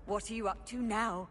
What are you up to now?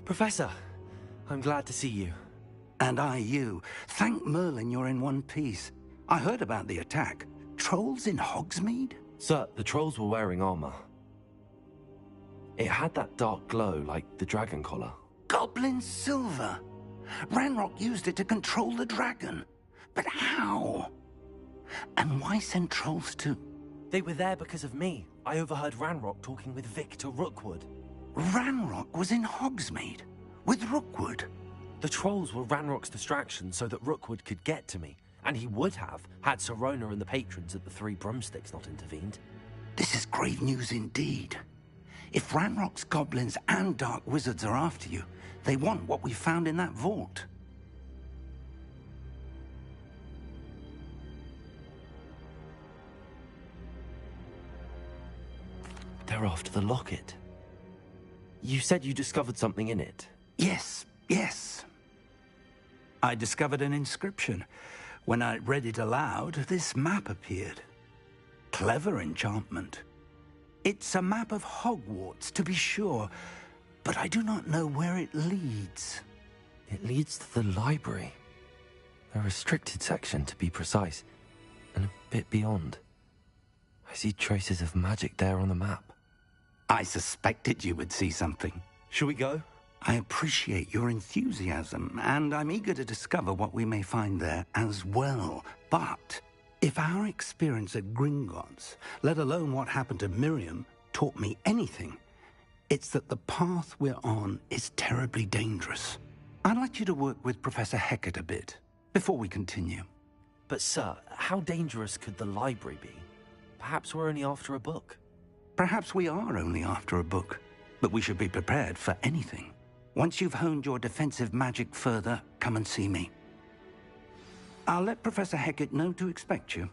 Professor, I'm glad to see you. And I you. Thank Merlin you're in one piece. I heard about the attack. Trolls in Hogsmeade? Sir, the trolls were wearing armor. It had that dark glow like the dragon collar. Goblin silver! Ranrock used it to control the dragon. But how? And why send trolls too? They were there because of me. I overheard Ranrock talking with Victor Rookwood. Ranrock was in Hogsmeade? With Rookwood? The trolls were Ranrock's distraction so that Rookwood could get to me. And he would have, had Sirona and the patrons at the Three Broomsticks not intervened. This is grave news indeed. If Ranrock's goblins and dark wizards are after you, they want what we found in that vault. They're after the locket. You said you discovered something in it. Yes. I discovered an inscription. When I read it aloud, this map appeared. Clever enchantment. It's a map of Hogwarts, to be sure, but I do not know where it leads. It leads to the library. A restricted section, to be precise, and a bit beyond. I see traces of magic there on the map. I suspected you would see something. Shall we go? I appreciate your enthusiasm, and I'm eager to discover what we may find there as well. But if our experience at Gringotts, let alone what happened to Miriam, taught me anything, it's that the path we're on is terribly dangerous. I'd like you to work with Professor Hecat a bit, before we continue. But sir, how dangerous could the library be? Perhaps we're only after a book. Perhaps we are only after a book, but we should be prepared for anything. Once you've honed your defensive magic further, come and see me. I'll let Professor Hecat know to expect you.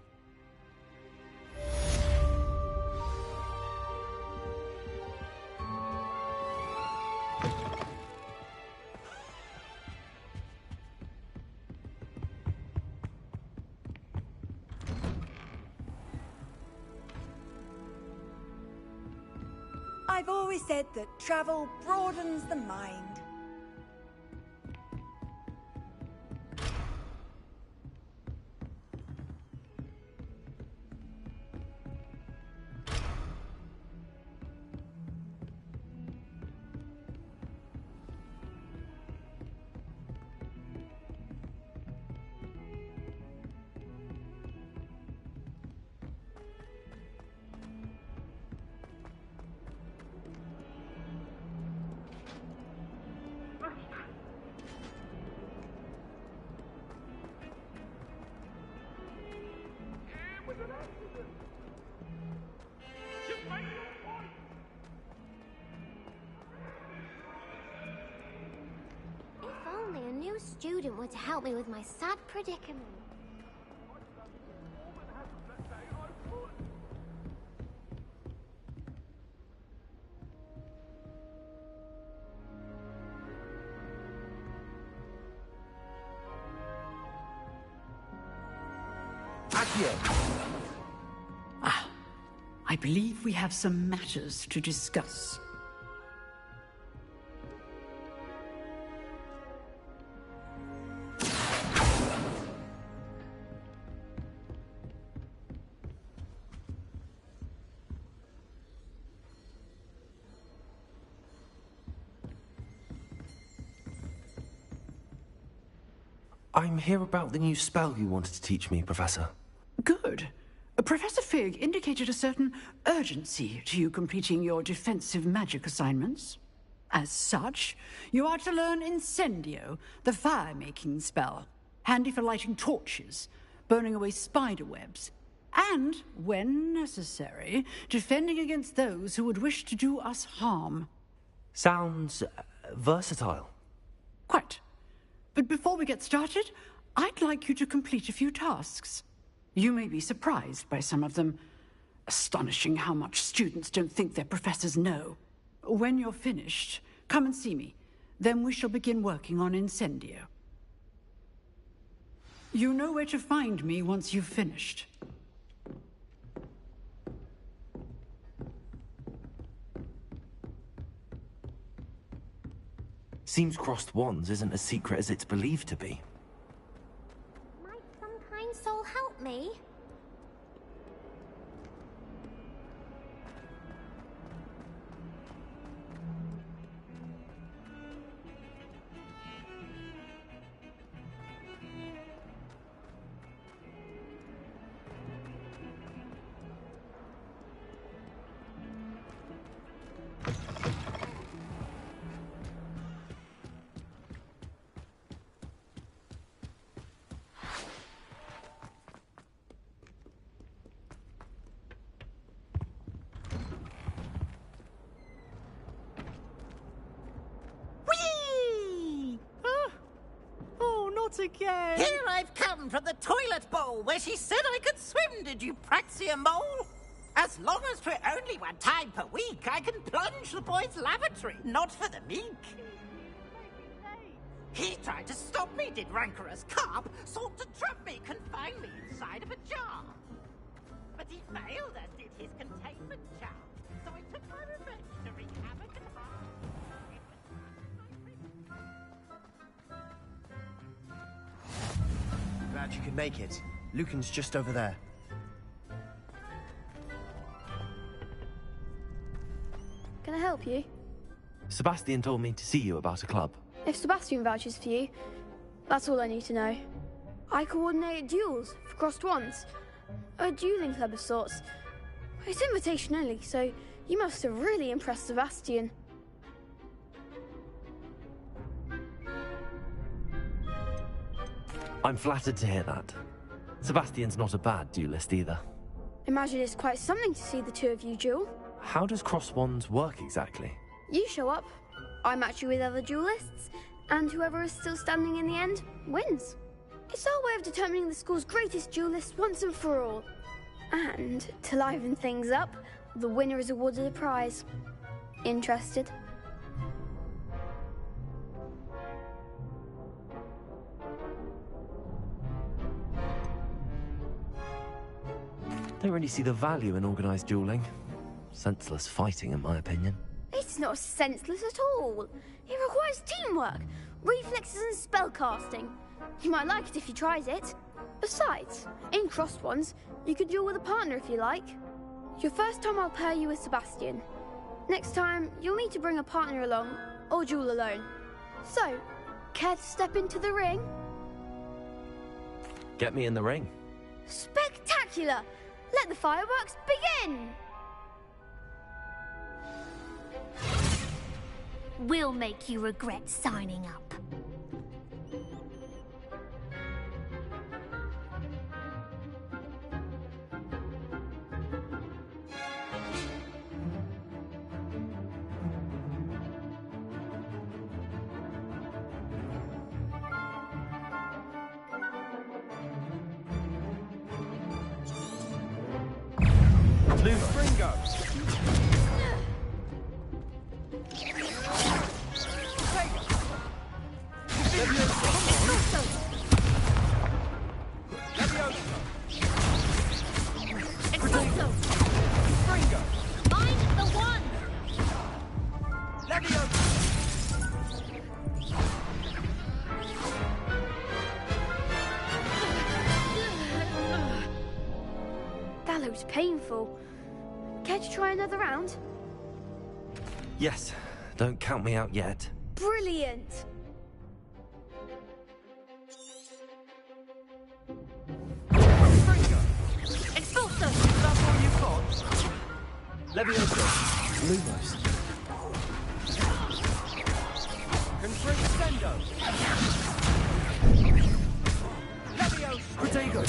I've always said that travel broadens the mind. new student were to help me with my sad predicament. I believe we have some matters to discuss. I'm here about the new spell you wanted to teach me, Professor. Good. Professor Fig indicated a certain urgency to you completing your defensive magic assignments. As such, you are to learn Incendio, the fire-making spell, handy for lighting torches, burning away spider webs, and, when necessary, defending against those who would wish to do us harm. Sounds versatile. Quite. But before we get started, I'd like you to complete a few tasks. You may be surprised by some of them. Astonishing how much students don't think their professors know. When you're finished, come and see me. Then we shall begin working on Incendio. You know where to find me once you've finished. Seems crossed wands isn't as secret as it's believed to be. Might some kind soul help me? Again. Here I've come from the toilet bowl where she said I could swim, did you praxia mole? As long as 'twere only one time per week, I can plunge the boy's lavatory, not for the meek. He tried to stop me, did rancorous carp, sought to trap me, confine me inside of a jar. But he failed, as did his containment charm, so I took my revenge to wreak havoc and harm. Glad you could make it. Lucan's just over there. Can I help you? Sebastian told me to see you about a club. If Sebastian vouches for you, that's all I need to know. I coordinate duels for crossed wands. A dueling club of sorts. It's invitation only, so you must have really impressed Sebastian. I'm flattered to hear that. Sebastian's not a bad duelist either. Imagine it's quite something to see the two of you duel. How does cross wands work exactly? You show up, I match you with other duelists, and whoever is still standing in the end wins. It's our way of determining the school's greatest duelist once and for all. And to liven things up, the winner is awarded a prize. Interested? Don't really see the value in organised dueling. Senseless fighting, in my opinion. It's not senseless at all. It requires teamwork, reflexes and spellcasting. You might like it if you tries it. Besides, in crossed ones, you could duel with a partner if you like. Your first time I'll pair you with Sebastian. Next time, you'll need to bring a partner along, or duel alone. So, care to step into the ring? Get me in the ring. Spectacular! Let the fireworks begin! We'll make you regret signing up. Fringo! Expulso! Fringo! Find the one! That looks painful. Care to try another round? Yes, don't count me out yet. Brilliant! Fringo! Expulso! That's all you've got? Levioso! Lumos. Contrascendo! Levioso! Protego!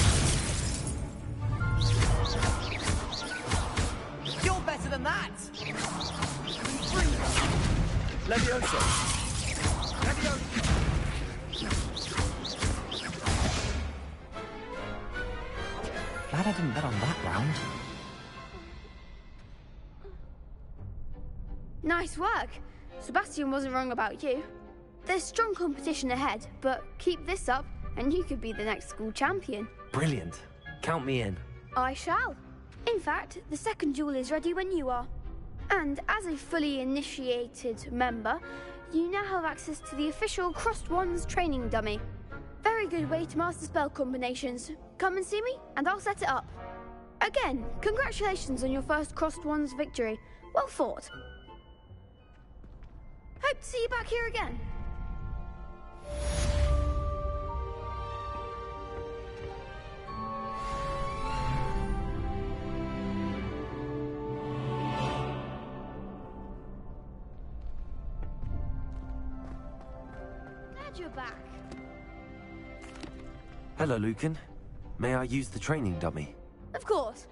You're better than that! Fringo! Levioso! Levioso! Glad I didn't bet on that round. Nice work. Sebastian wasn't wrong about you. There's strong competition ahead, but keep this up and you could be the next school champion. Brilliant. Count me in. I shall. In fact, the second duel is ready when you are. And as a fully initiated member, you now have access to the official Crossed Wands training dummy. Very good way to master spell combinations. Come and see me, and I'll set it up. Again, congratulations on your first Crossed Wands victory. Well fought. Hope to see you back here again. Glad you're back. Hello, Lucan. May I use the training dummy? Of course.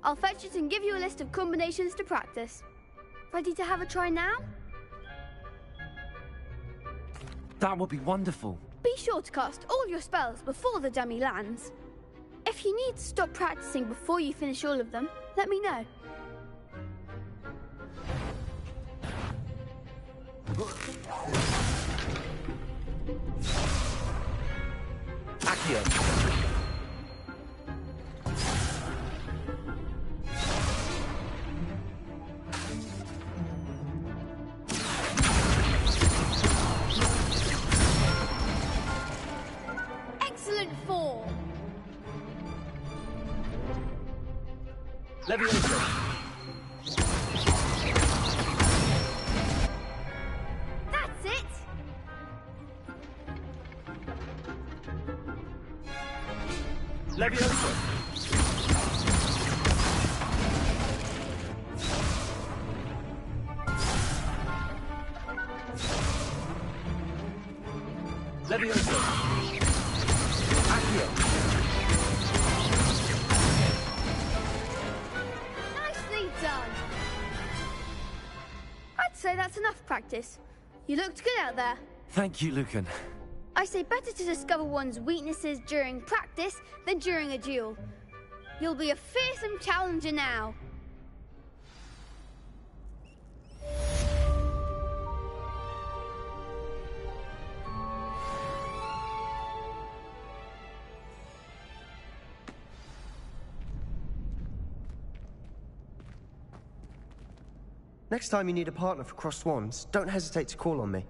I'll fetch it and give you a list of combinations to practice. Ready to have a try now? That would be wonderful. Be sure to cast all your spells before the dummy lands. If you need to stop practicing before you finish all of them, let me know. Accio. Excellent form. Levioso! That's it. Levioso! Levioso! Accio! Nicely done. I'd say that's enough practice. You looked good out there. Thank you, Lucan. I say better to discover one's weaknesses during practice than during a duel. You'll be a fearsome challenger now. Next time you need a partner for Crossed Wands, don't hesitate to call on me.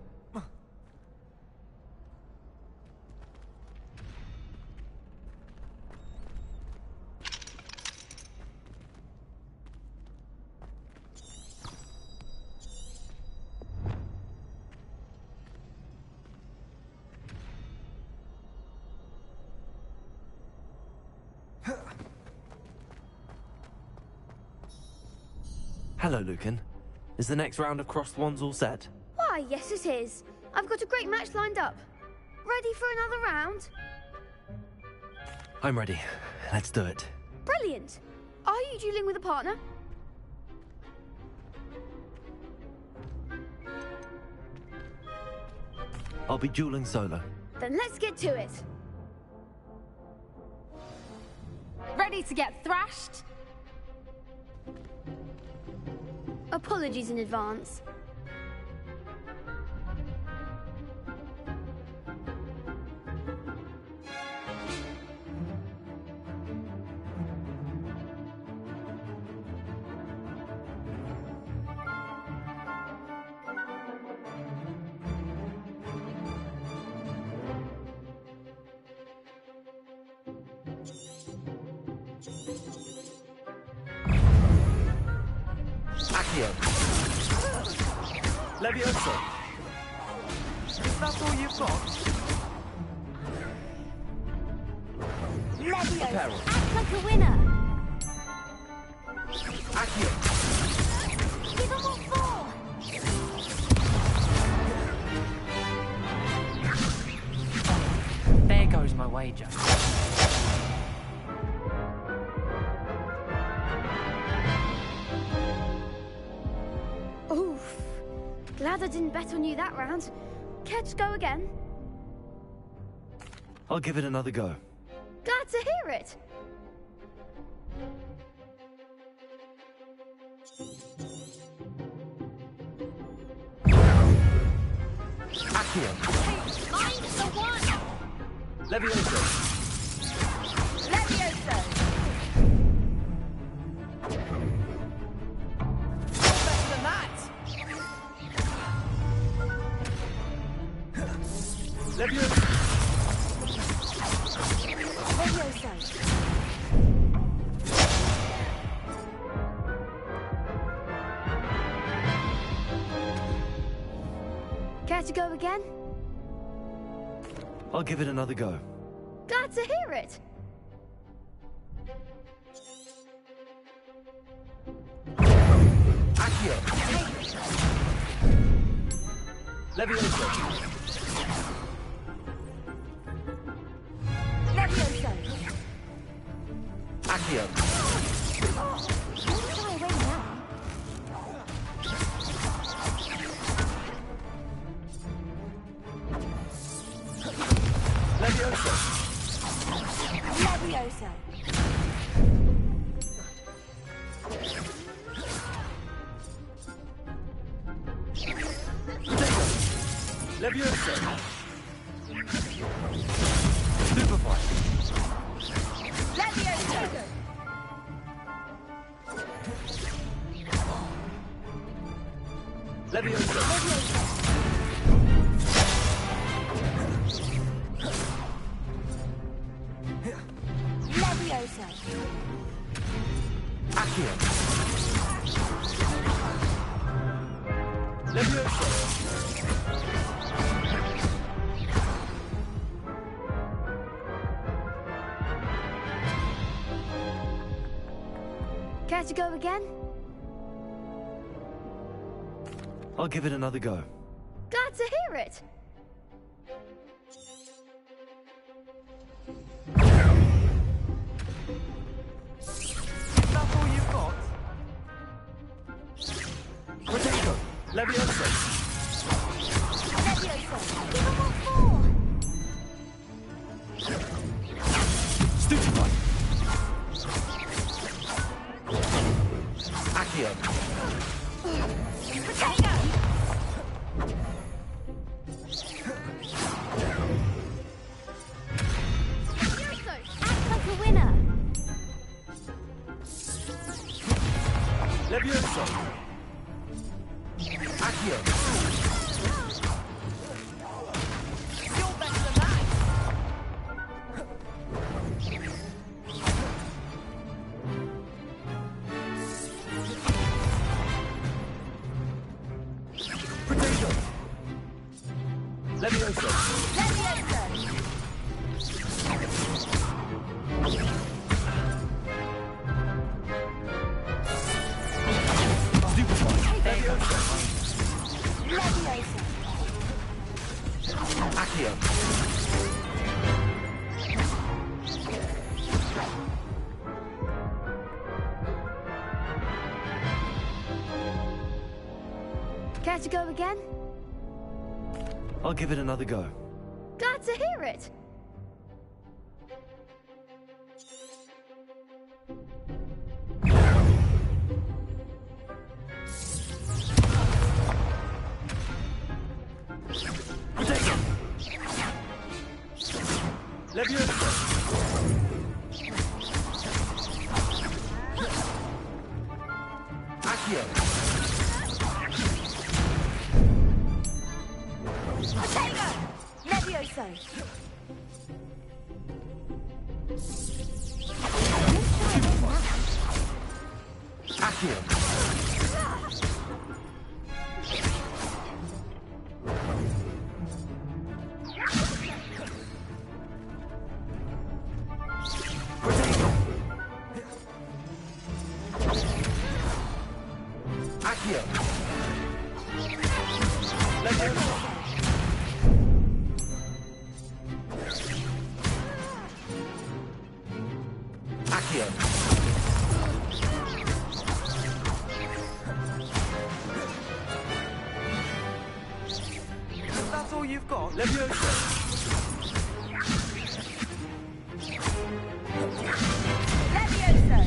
Hello, Lucan. Is the next round of Crossed Wands all set? Why, yes it is. I've got a great match lined up. Ready for another round? I'm ready. Let's do it. Brilliant. Are you dueling with a partner? I'll be dueling solo. Then let's get to it. Ready to get thrashed? Apologies in advance. Accio. Leviosa. Is that all you've got? Leviosa, Peril. act like a winner. Accio. Give them what for. There goes my wager. Oof. Glad I didn't bet on you that round. Care to go again? I'll give it another go. Glad to hear it. Accio. I'm the one. Leviosa. Leviosa. Better than that! Leviosa. Leviosa. Care to go again? I'll give it another go. Glad to hear it. Accio. Leviosa. Leviosa. Accio. Try away now. Leviosa. Leviosa. Leviosa. Stupefy. Leviosa. Leviosa. Leviosa. Accio. Leviosa. Care to go again? I'll give it another go. Glad to hear it. Is that all you've got? Potato. Leviosa. Leviosa. Give them what for. Stupefy. Accio. Potato. Leviosa. Act like a winner. Leviosa. Accio. You're better than that! Potato. Leviosa. Leviosa. Stupefy. Leviosa. Leviosa. Accio. Care to go again? I'll give it another go. Glad to hear it. Leviosa! Accio! Potato! Levioso! Accio! Accio! Leviosa! Accio! That's all you've got? Leviosa! Levioso!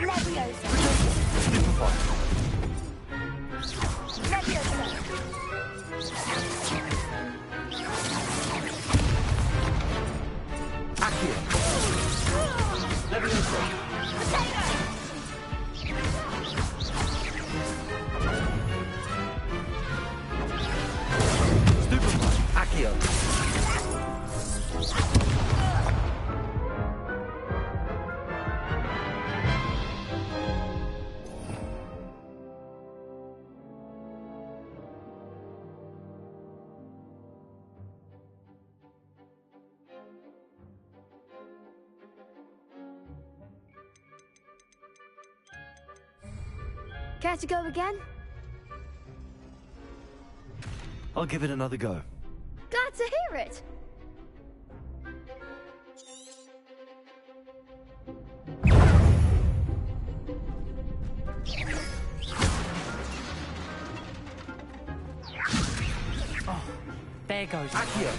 Levioso! Levioso! Accio! Leviosa! Potato! Accio! Care to go again? I'll give it another go. Glad to hear it. Oh, there goes. Accio!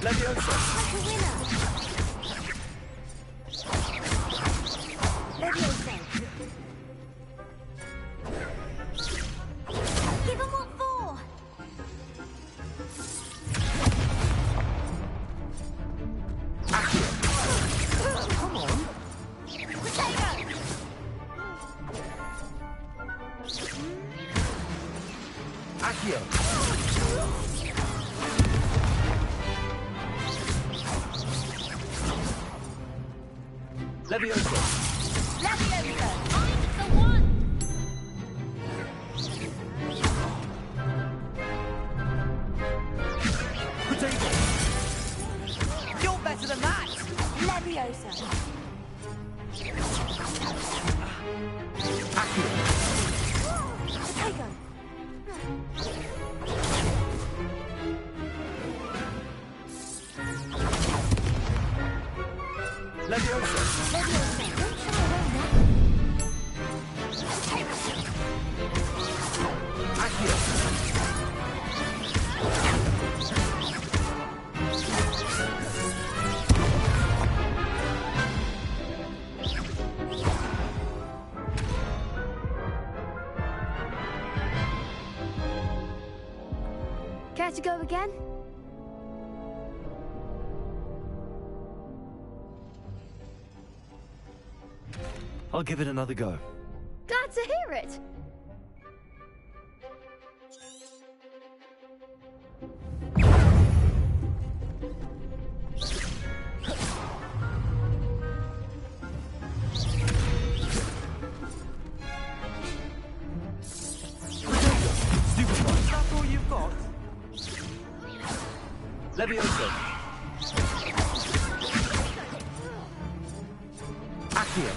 Leviosa! Like a winner! Levioso! Give 'em what for! Accio! Come on! Potato! Accio! Leviosa! Levioso! I'm the one. Potato! You're better than that! Levioso! Accio! Potato! Leviosa! Levioso! Don't shy away now! Accio! Care to go again? I'll give it another go. Glad to hear it. That's all you've got? Leviosa! Accio!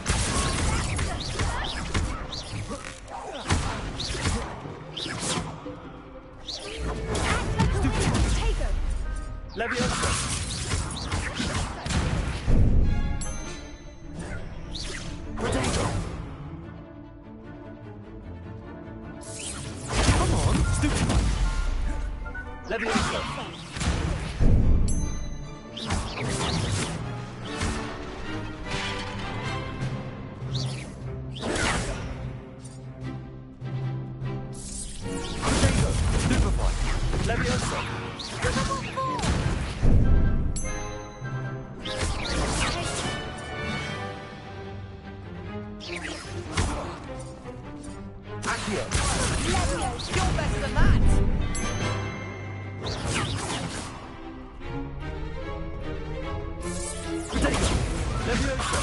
Leviosa! Potato! Come on, stupid one! Leviosa! Leviosa!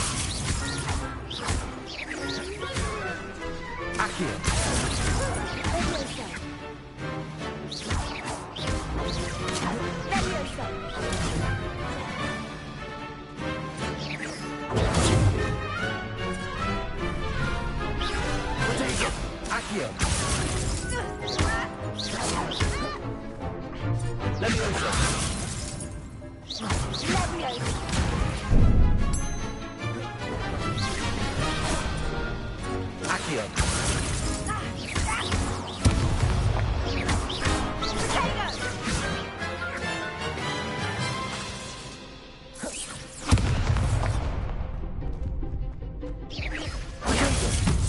Accio! Leviosa. Leviosa. Accio! Leviosa! Leviosa. Accio!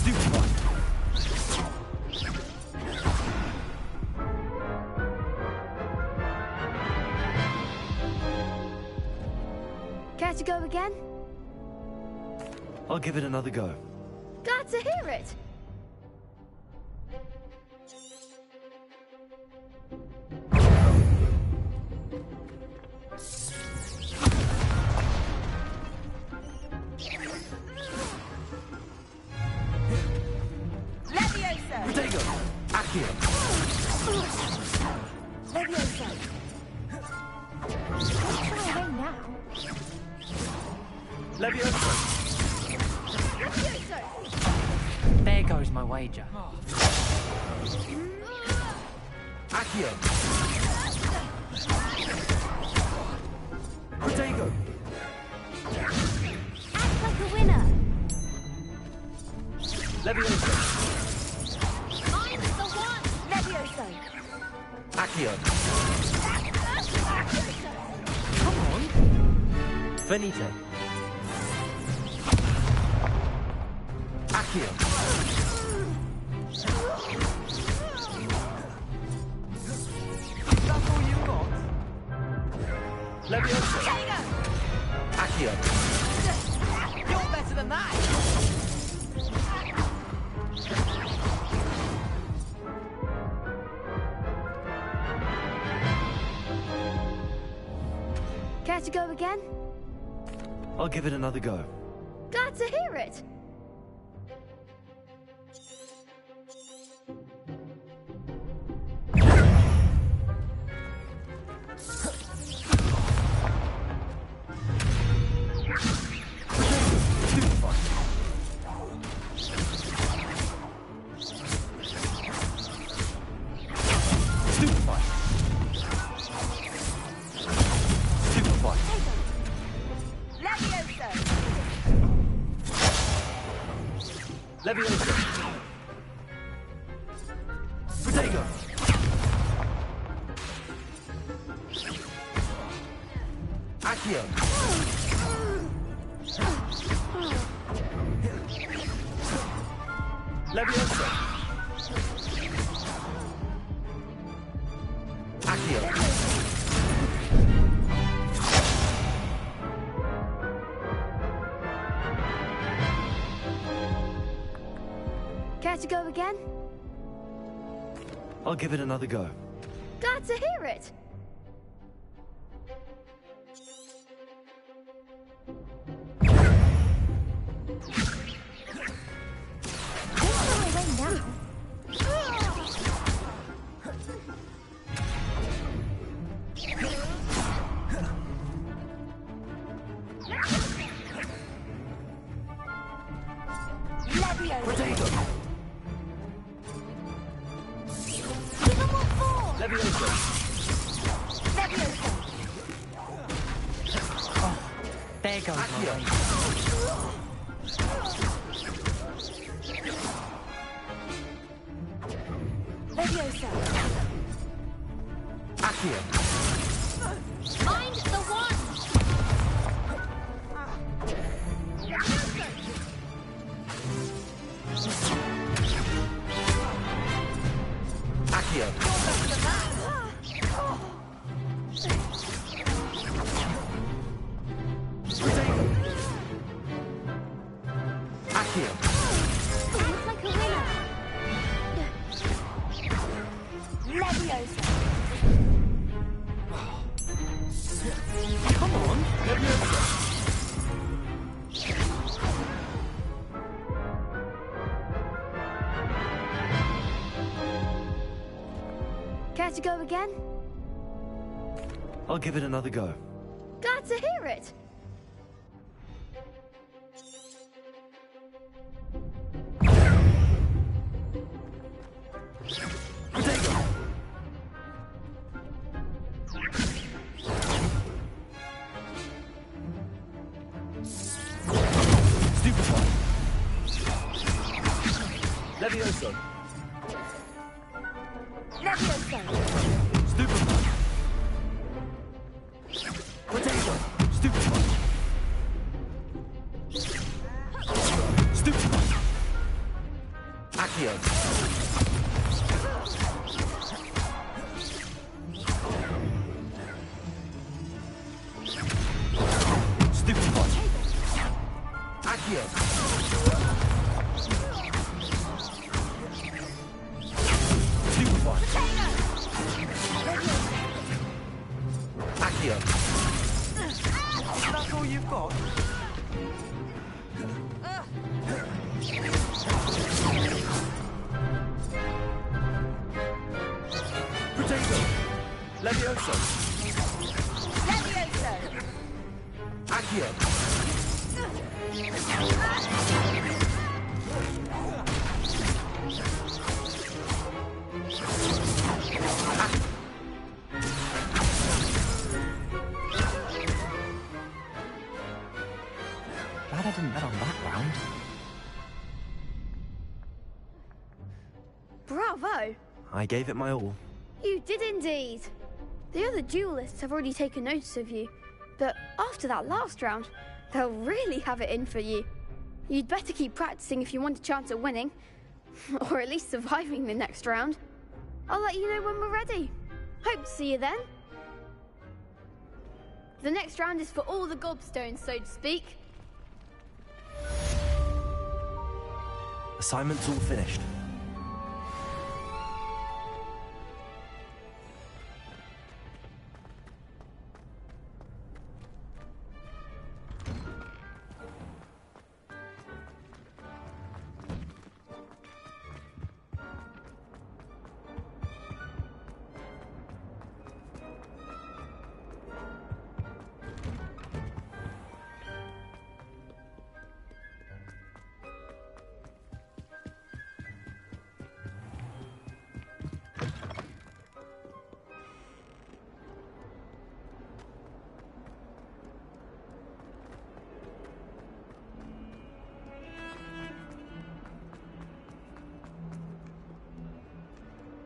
Stupefy! Care to go again? I'll give it another go. Glad to hear it. Leviosa. Protego! Accio! Leviosa. Try away now. Leviosa! There goes my wager. Accio! Protego! Act like a winner. Leviosa! I'm the one. Leviosa. Accio! Come on. Finite! Accio! That's all you've got? Leviosa! Accio! You're better than that. Care to go again? I'll give it another go. Glad to hear it. Leviosa! Protego! Accio! Leviosa! Accio! Care to go again? I'll give it another go. Glad to hear it. Try away now. Leviosa. Protego! Give them what for. Leviosa! Leviosa. There goes my Accio! wager. Leviosa. Accio! Mind the one. Accio! Protego! Accio! Act like a winner. Leviosa. to go again? I'll give it another go. Glad to hear it. Levioso. Levioso. Stupefy. Potato. Stupefy. Stupefy. Accio. Stupefy. Accio. Accio. That's all you've got? Potato. Levioso. Levioso. Accio. Glad I didn't bet on that round. Bravo! I gave it my all. You did indeed. The other duelists have already taken notice of you, but after that last round, they'll really have it in for you. You'd better keep practicing if you want a chance at winning, or at least surviving the next round. I'll let you know when we're ready. Hope to see you then. The next round is for all the gobstones, so to speak. Assignment's all finished.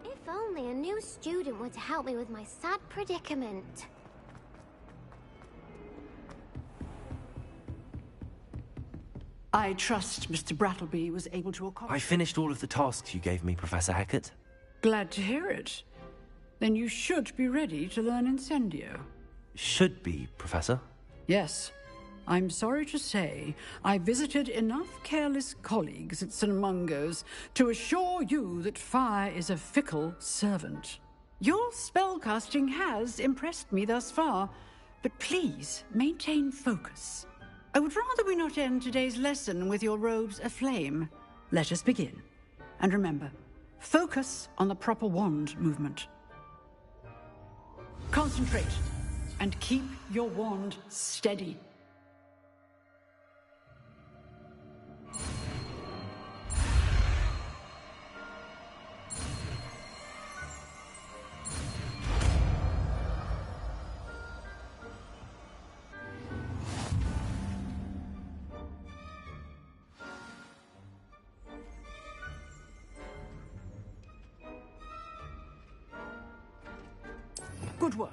If only a new student were to help me with my sad predicament. I trust Mr. Brattleby was able to accomplish. I finished all of the tasks you gave me, Professor Hecat. Glad to hear it. Then you should be ready to learn Incendio. Should be, Professor. Yes. I'm sorry to say, I visited enough careless colleagues at St. Mungo's to assure you that fire is a fickle servant. Your spellcasting has impressed me thus far, but please maintain focus. I would rather we not end today's lesson with your robes aflame. Let us begin. And remember, focus on the proper wand movement. Concentrate, and keep your wand steady. Good work.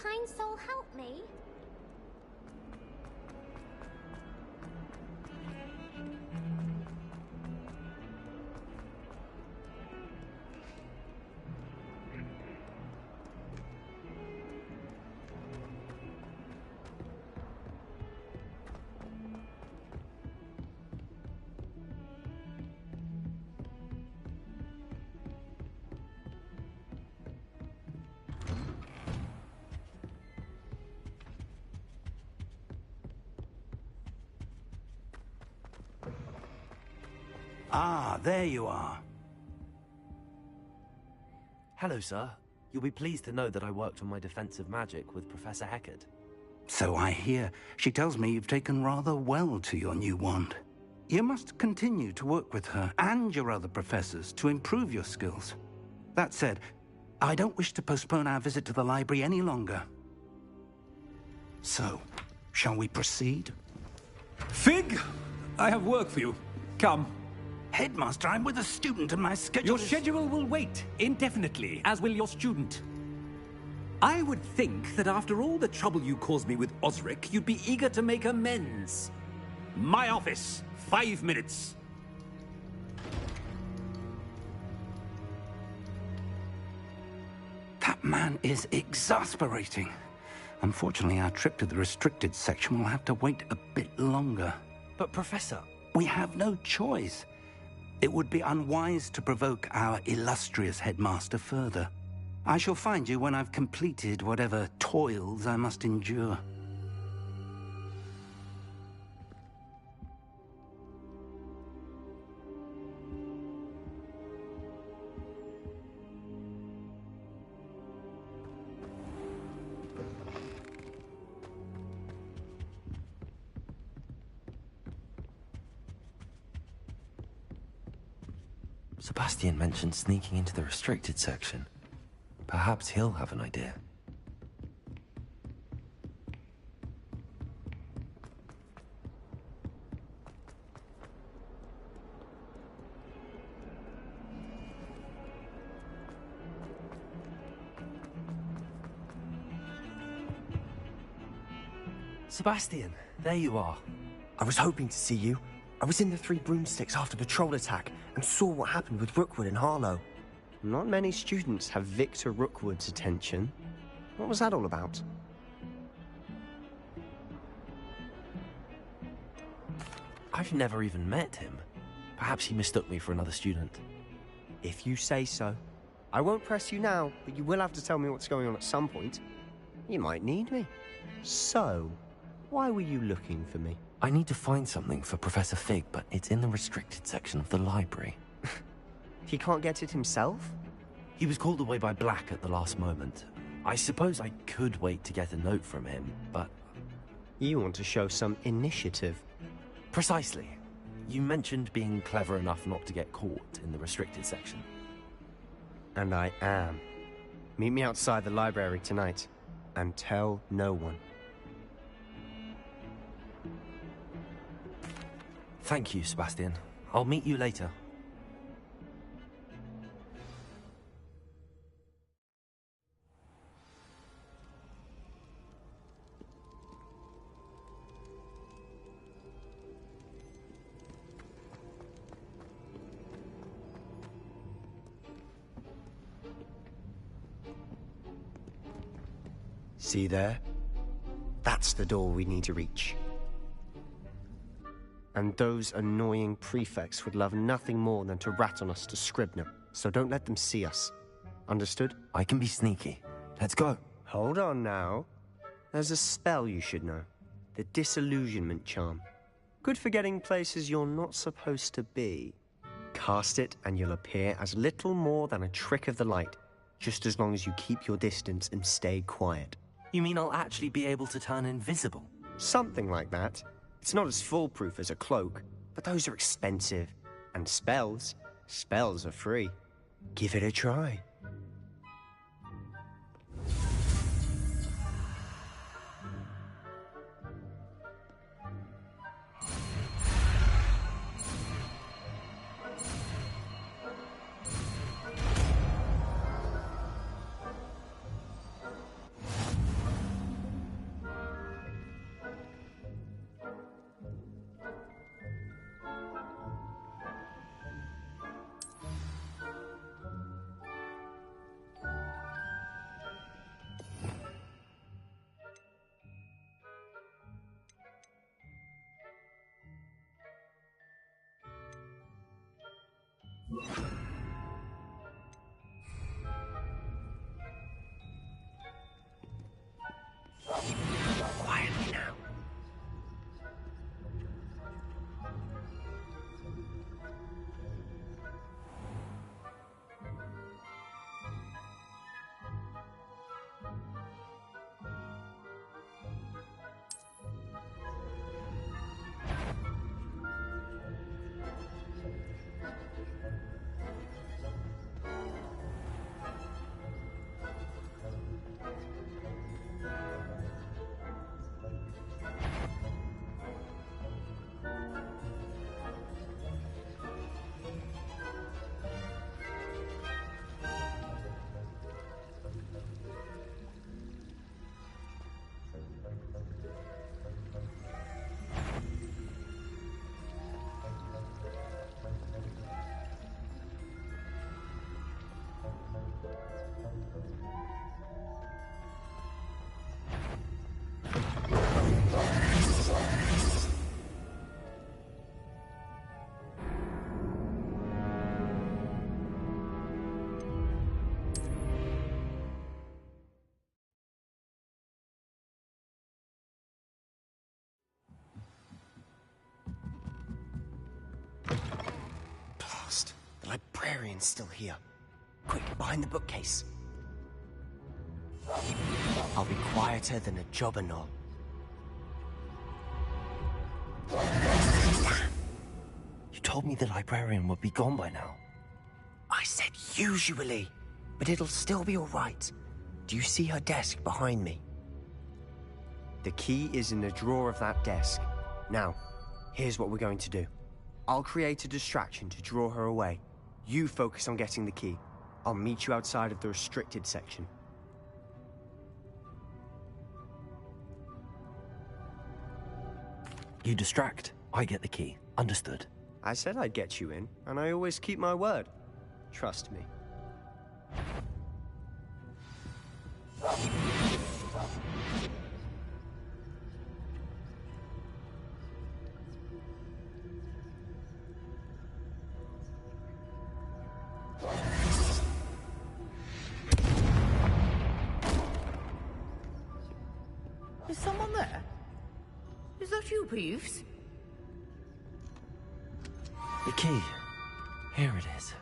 kind soul help me? Ah, there you are. Hello, sir. You'll be pleased to know that I worked on my defensive magic with Professor Heckard. So I hear. She tells me you've taken rather well to your new wand. You must continue to work with her and your other professors to improve your skills. That said, I don't wish to postpone our visit to the library any longer. So, shall we proceed? Fig, I have work for you. Come. Headmaster, I'm with a student and my schedule Your schedule will wait indefinitely, as will your student. I would think that after all the trouble you caused me with Osric, you'd be eager to make amends. My office, 5 minutes. That man is exasperating. Unfortunately, our trip to the restricted section will have to wait a bit longer. But, Professor... We have no choice. It would be unwise to provoke our illustrious headmaster further. I shall find you when I've completed whatever toils I must endure. Sebastian mentioned sneaking into the restricted section. Perhaps he'll have an idea. Sebastian, there you are. I was hoping to see you. I was in the Three Broomsticks after the troll attack and saw what happened with Rookwood and Harlow. Not many students have Victor Rookwood's attention. What was that all about? I've never even met him. Perhaps he mistook me for another student. If you say so. I won't press you now, but you will have to tell me what's going on at some point. You might need me. So, why were you looking for me? I need to find something for Professor Fig, but it's in the restricted section of the library. He can't get it himself? He was called away by Black at the last moment. I suppose I could wait to get a note from him, but... You want to show some initiative. Precisely. You mentioned being clever enough not to get caught in the restricted section. And I am. Meet me outside the library tonight, and tell no one. Thank you, Sebastian. I'll meet you later. See there? That's the door we need to reach. And those annoying prefects would love nothing more than to rat on us to Scribner, so don't let them see us. Understood? I can be sneaky. Let's go. Hold on now. There's a spell you should know. The Disillusionment Charm. Good for getting places you're not supposed to be. Cast it and you'll appear as little more than a trick of the light, just as long as you keep your distance and stay quiet. You mean I'll actually be able to turn invisible? Something like that. It's not as foolproof as a cloak, but those are expensive. And spells are free. Give it a try. librarian's still here. Quick, behind the bookcase. I'll be quieter than a jobberknoll. You told me the librarian would be gone by now. I said usually, but it'll still be all right. Do you see her desk behind me? The key is in the drawer of that desk. Now, here's what we're going to do. I'll create a distraction to draw her away. You focus on getting the key. I'll meet you outside of the restricted section. You distract, I get the key. Understood. I said I'd get you in, and I always keep my word. Trust me. Is someone there? Is that you, Peeves? The key. Here it is.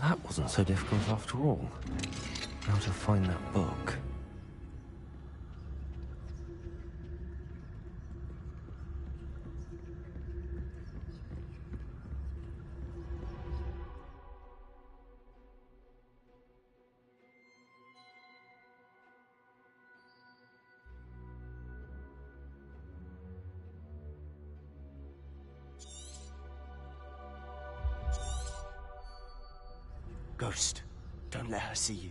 That wasn't so difficult after all. How to find that book. Ghost, don't let her see you.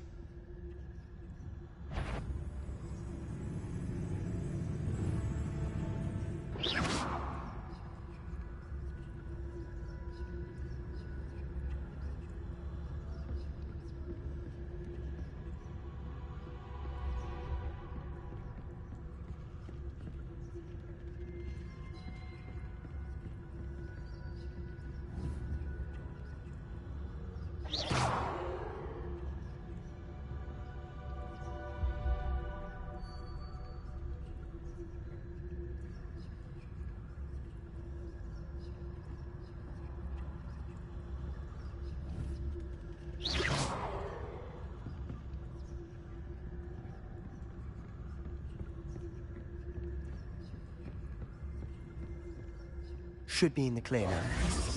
Should be in the clear now.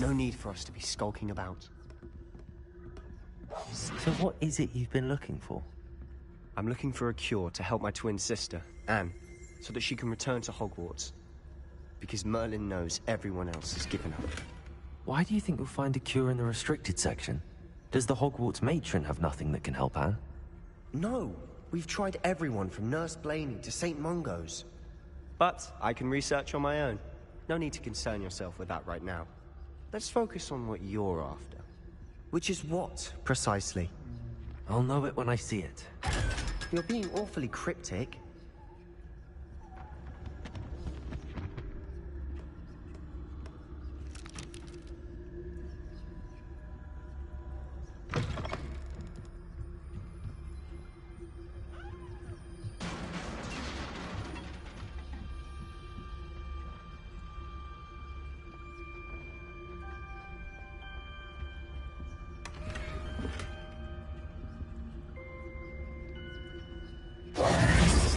No need for us to be skulking about. So what is it you've been looking for? I'm looking for a cure to help my twin sister, Anne, so that she can return to Hogwarts. Because Merlin knows everyone else has given up. Why do you think you'll find a cure in the restricted section? Does the Hogwarts matron have nothing that can help Anne? No, we've tried everyone from Nurse Blaney to St. Mungo's. But I can research on my own. No need to concern yourself with that right now. Let's focus on what you're after. Which is what, precisely? I'll know it when I see it. You're being awfully cryptic.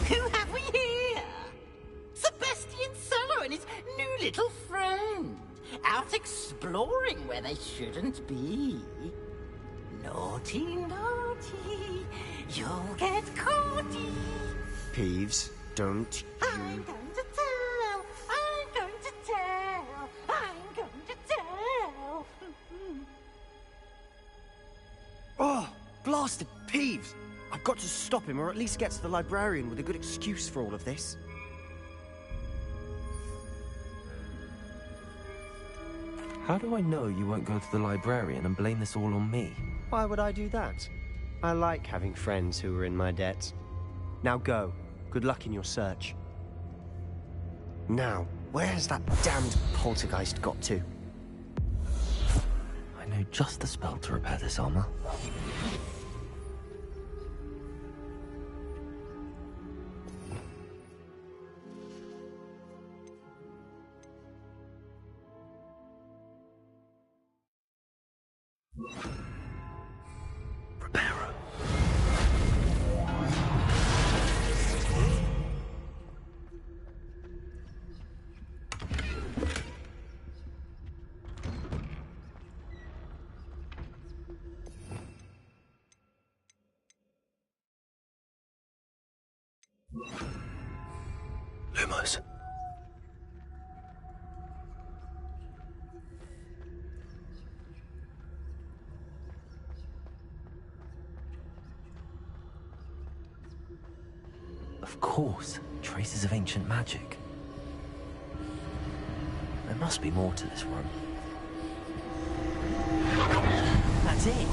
Who have we here? Sebastian Solo and his new little friend. Out exploring where they shouldn't be. Naughty, naughty. You'll get caughty. Peeves, don't I'm going to tell. I'm going to tell. I'm going to tell. Oh, blasted Peeves! I've got to stop him, or at least get to the librarian with a good excuse for all of this. How do I know you won't go to the librarian and blame this all on me? Why would I do that? I like having friends who are in my debt. Now go. Good luck in your search. Now, Where has that damned poltergeist got to? I know just the spell to repair this armor. Reparo. Lumos. Of course, traces of ancient magic. There must be more to this room. That's it.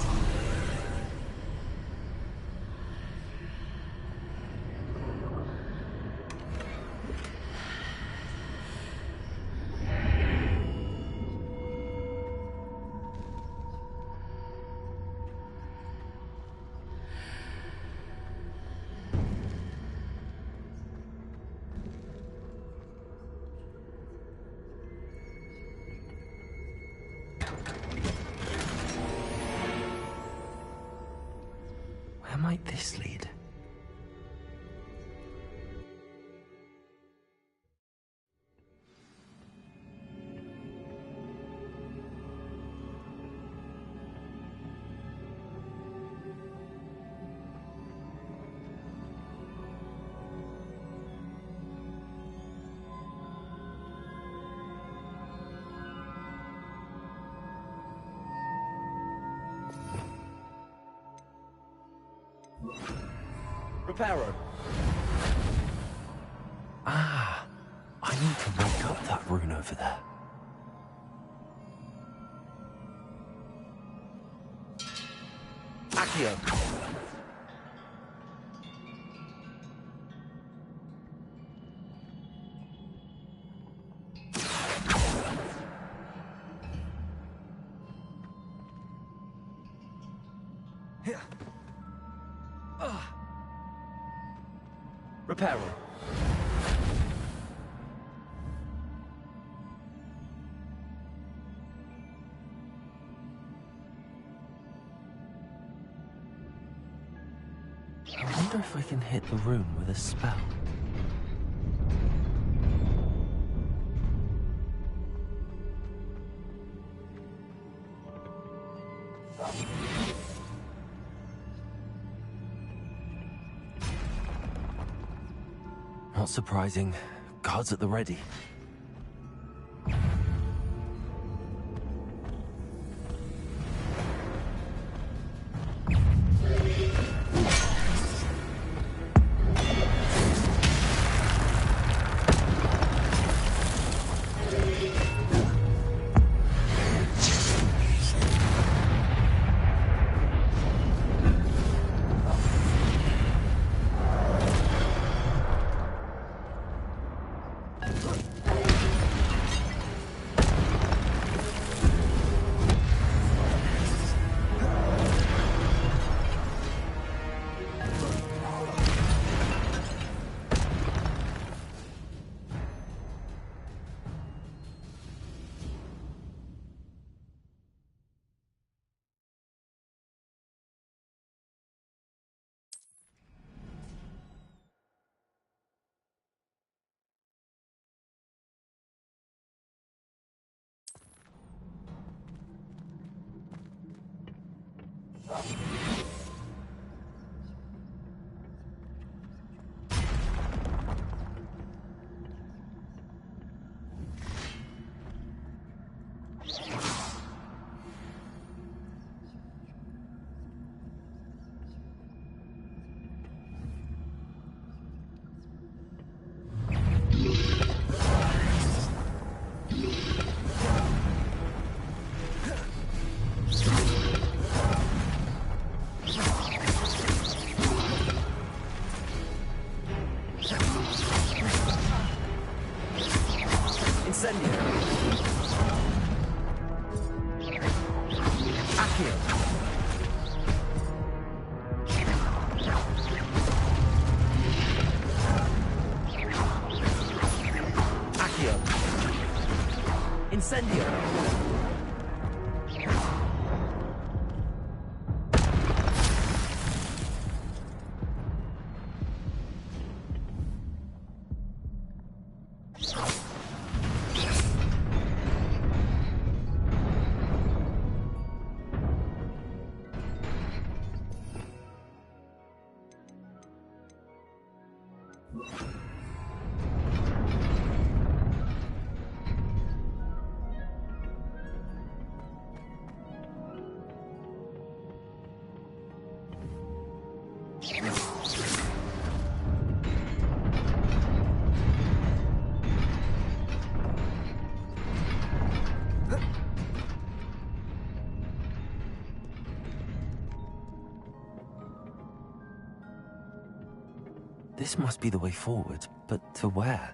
Where might this lead? Reparo. Ah, I need to wake up that rune over there. Accio. Reparo. I wonder if I can hit the rune with a spell. Not surprising. Guards at the ready. Incendio! This must be the way forward, but to where?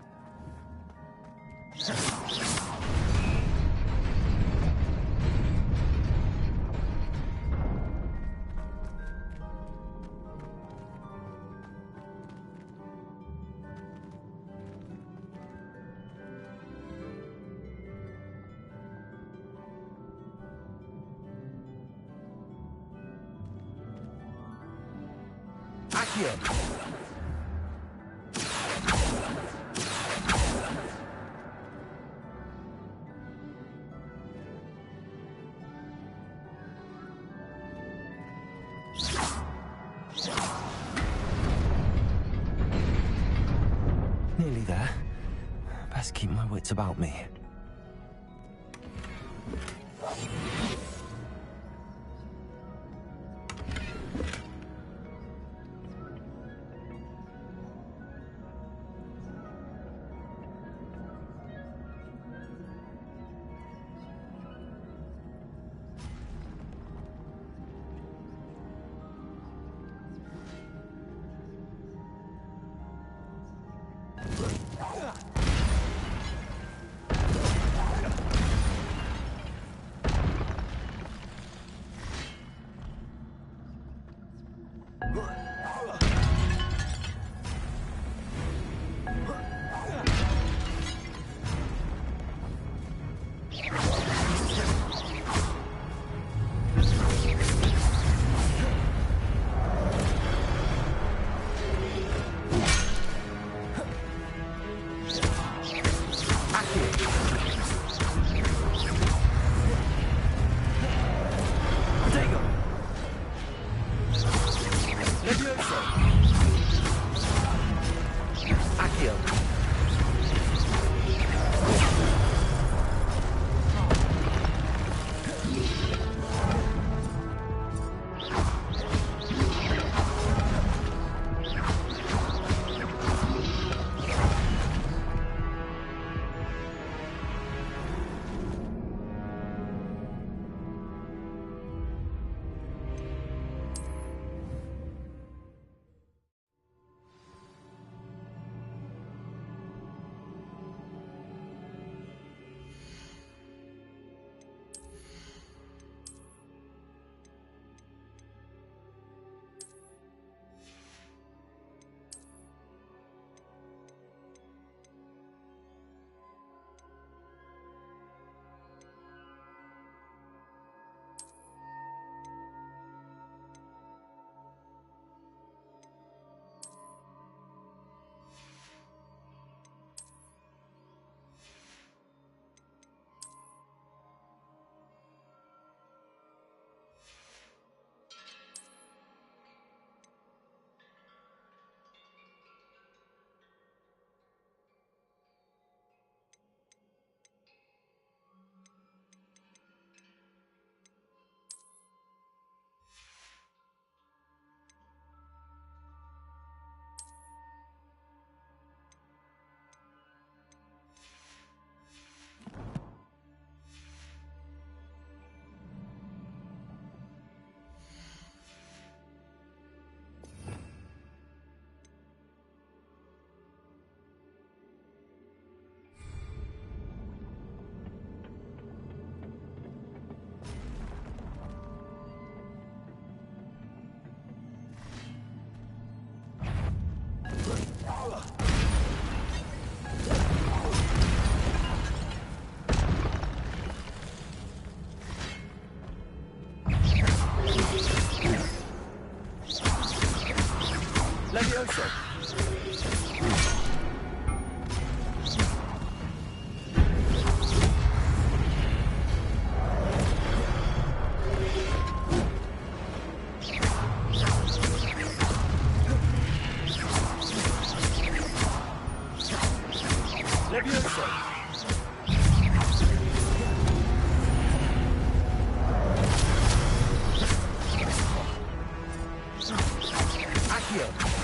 Accio! Nearly there. Best keep my wits about me. Levioso! Levioso! Accio!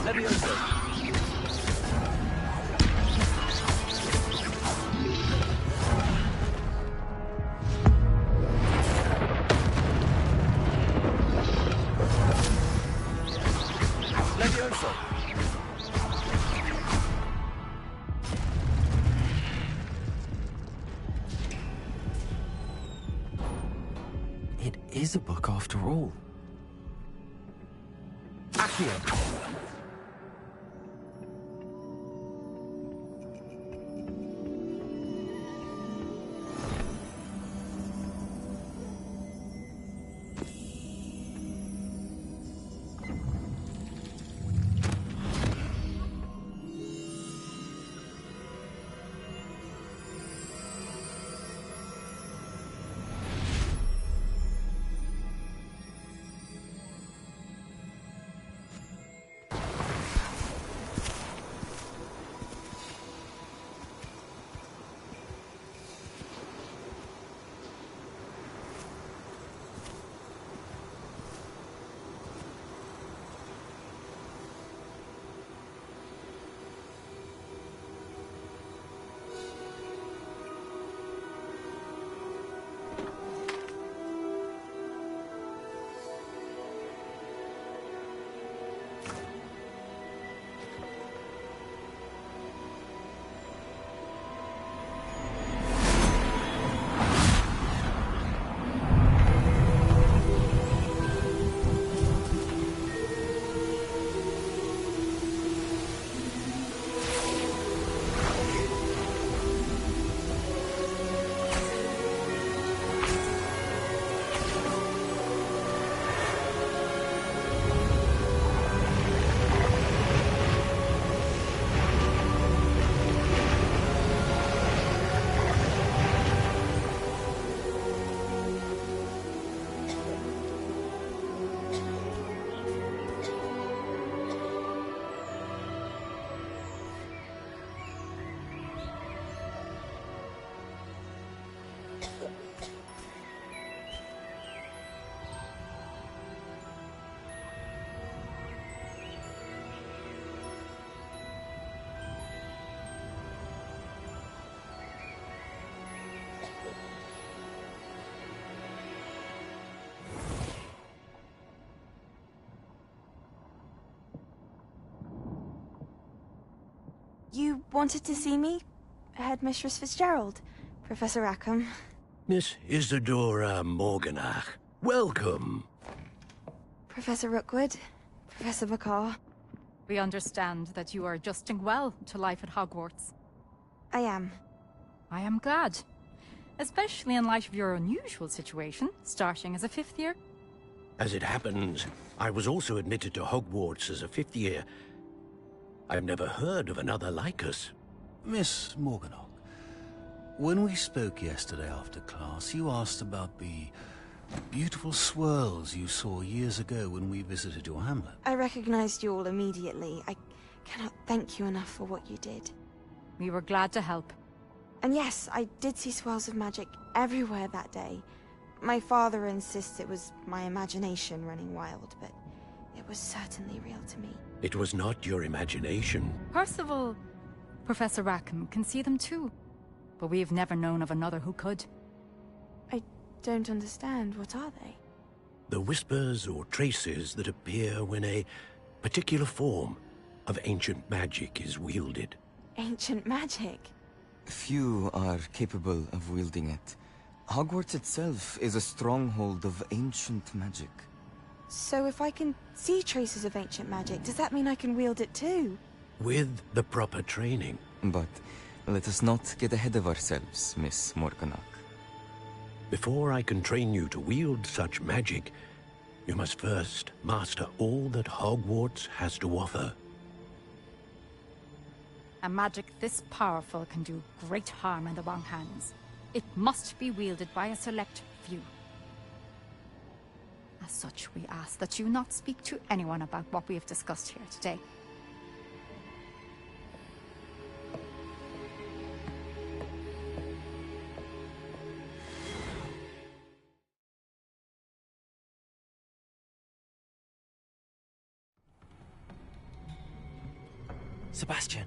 Levioso! Levioso! It is a book after all. Accio! You wanted to see me? Headmistress Fitzgerald? Professor Rackham? Miss Isadora Morganach, welcome. Professor Rookwood? Professor McCaw? We understand that you are adjusting well to life at Hogwarts. I am. I am glad. Especially in light of your unusual situation, starting as a 5th year. As it happens, I was also admitted to Hogwarts as a 5th year. I've never heard of another like us. Miss Morganock, when we spoke yesterday after class, you asked about the beautiful swirls you saw years ago when we visited your hamlet. I recognized you all immediately. I cannot thank you enough for what you did. We were glad to help. And yes, I did see swirls of magic everywhere that day. My father insists it was my imagination running wild, but it was certainly real to me. It was not your imagination. Percival, Professor Rackham can see them too. But we've never known of another who could. I don't understand. What are they? The whispers or traces that appear when a particular form of ancient magic is wielded. Ancient magic? Few are capable of wielding it. Hogwarts itself is a stronghold of ancient magic. So if I can see traces of ancient magic, does that mean I can wield it too? With the proper training. But let us not get ahead of ourselves, Miss Morganock. Before I can train you to wield such magic, You must first master all that Hogwarts has to offer. A magic this powerful can do great harm in the wrong hands. It must be wielded by a select few. As such, we ask that you not speak to anyone about what we have discussed here today. Sebastian.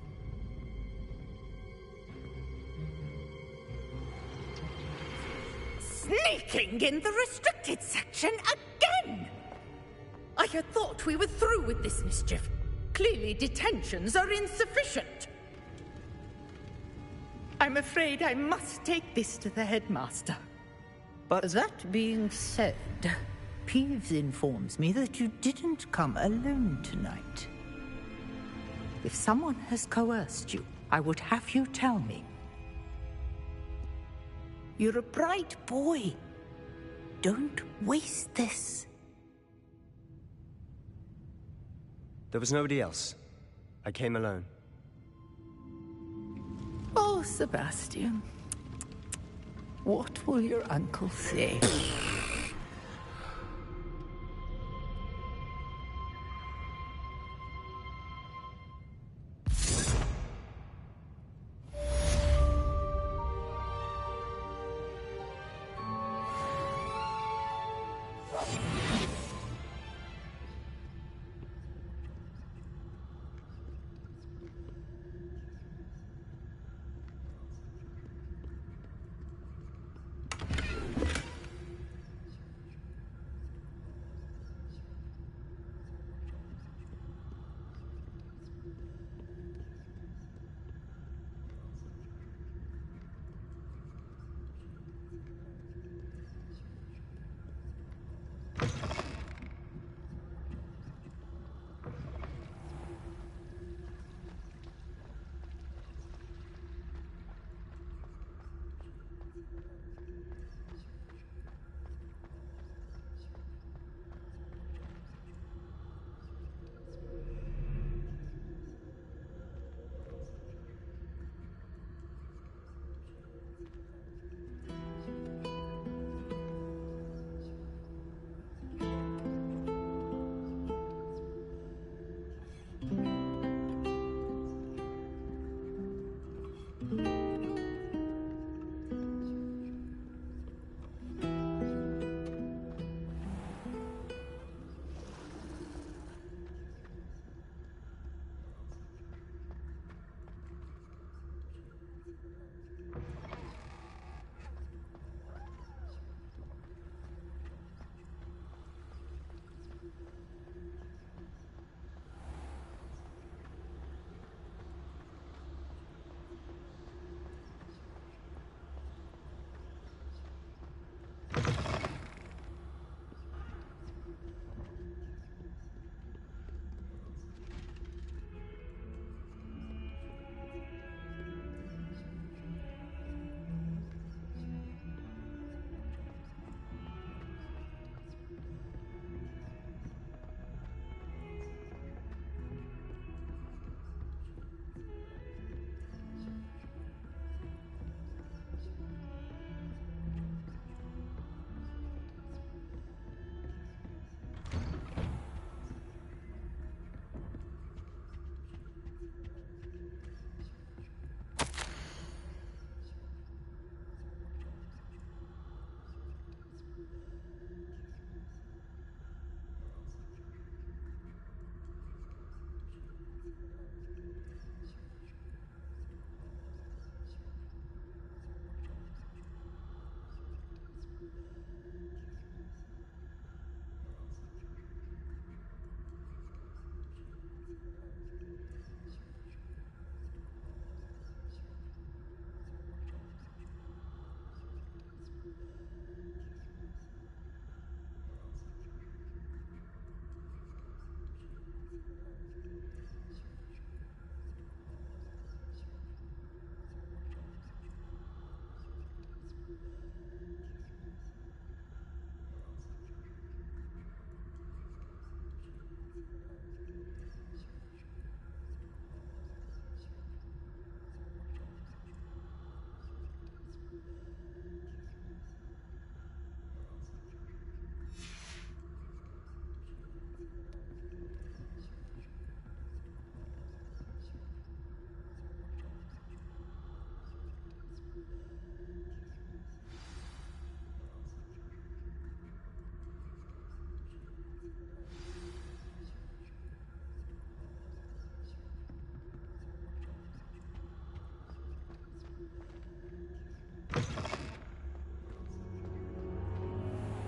Sneaking in the restricted section again! I had thought we were through with this mischief. Clearly detentions are insufficient. I'm afraid I must take this to the headmaster. But that being said, Peeves informs me that you didn't come alone tonight. If someone has coerced you, I would have you tell me. You're a bright boy. Don't waste this. there was nobody else. I came alone. Oh, Sebastian. What will your uncle say?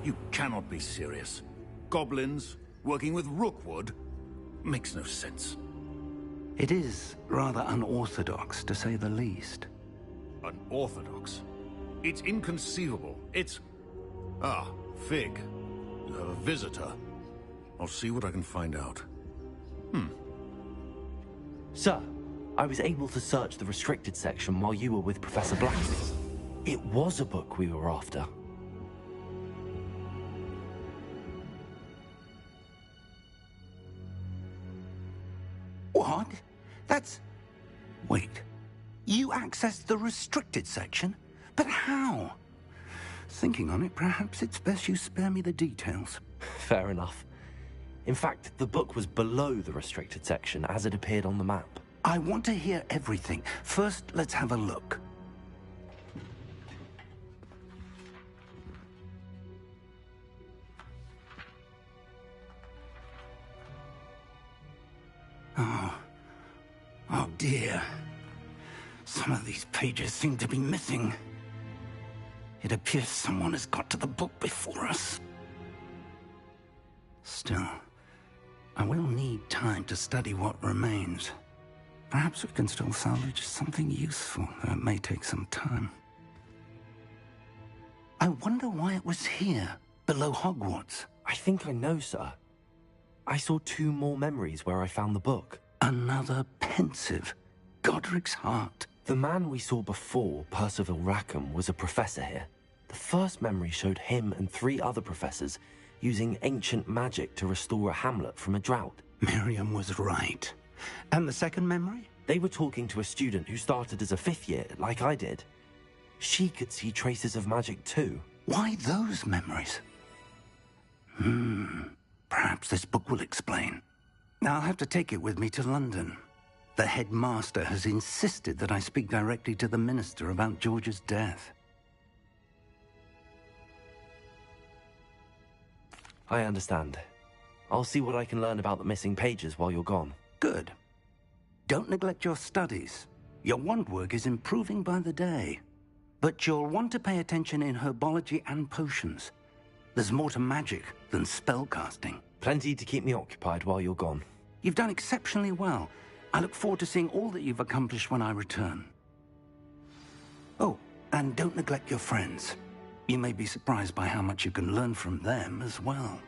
You cannot be serious. Goblins working with Rookwood? Makes no sense. It is rather unorthodox, to say the least. Unorthodox? It's inconceivable. It's... Ah, Fig. You have a visitor. I'll see what I can find out. Sir, I was able to search the restricted section while you were with Professor Blackley. It was a book we were after. What? That's... Wait. You accessed the restricted section? But how? Thinking on it, perhaps it's best you spare me the details. Fair enough. In fact, the book was below the restricted section as it appeared on the map. I want to hear everything. First, let's have a look. Oh dear. Some of these pages seem to be missing. It appears someone has got to the book before us. Still, I will need time to study what remains. Perhaps we can still salvage something useful, though it may take some time. I wonder why it was here, below Hogwarts. I think I know, sir. I saw 2 more memories where I found the book. Another pensive. Godric's heart. The man we saw before, Percival Rackham, was a professor here. The first memory showed him and 3 other professors using ancient magic to restore a hamlet from a drought. Miriam was right. And the second memory? They were talking to a student who started as a 5th year, like I did. She could see traces of magic too. Why those memories? Perhaps this book will explain. I'll have to take it with me to London. The headmaster has insisted that I speak directly to the minister about George's death. I understand. I'll see what I can learn about the missing pages while you're gone. Good. Don't neglect your studies. Your wand work is improving by the day. But you'll want to pay attention in herbology and potions. There's more to magic than spellcasting. Plenty to keep me occupied while you're gone. You've done exceptionally well. I look forward to seeing all that you've accomplished when I return. Oh, and don't neglect your friends. You may be surprised by how much you can learn from them as well.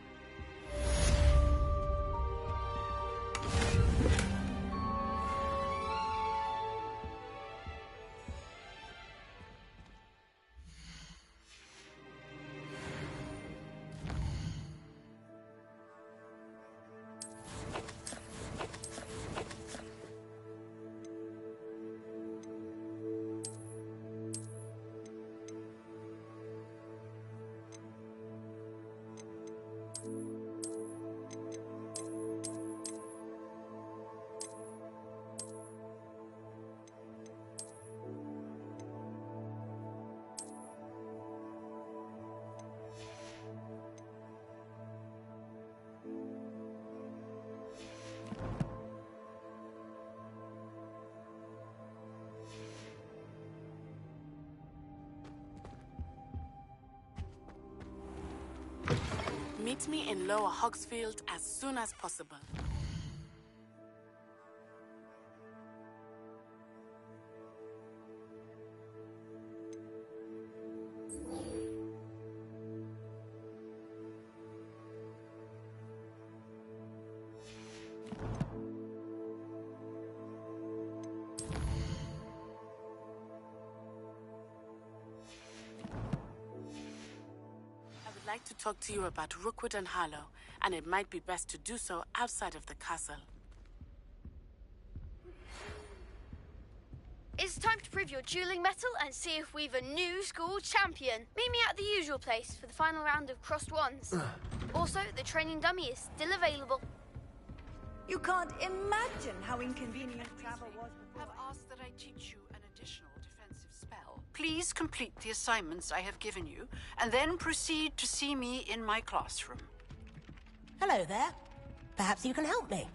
Meet me in Lower Hogsfield as soon as possible. I'd like to talk to you about Rookwood and Harlow, and it might be best to do so outside of the castle. It's time to prove your dueling mettle and see if we've a new school champion. Meet me at the usual place for the final round of crossed wands. Also, the training dummy is still available. You can't imagine how inconvenient travel was before. I've asked that I teach you an additional defensive spell. Please complete the assignments I have given you, and then proceed to see me in my classroom. Hello there. Perhaps you can help me.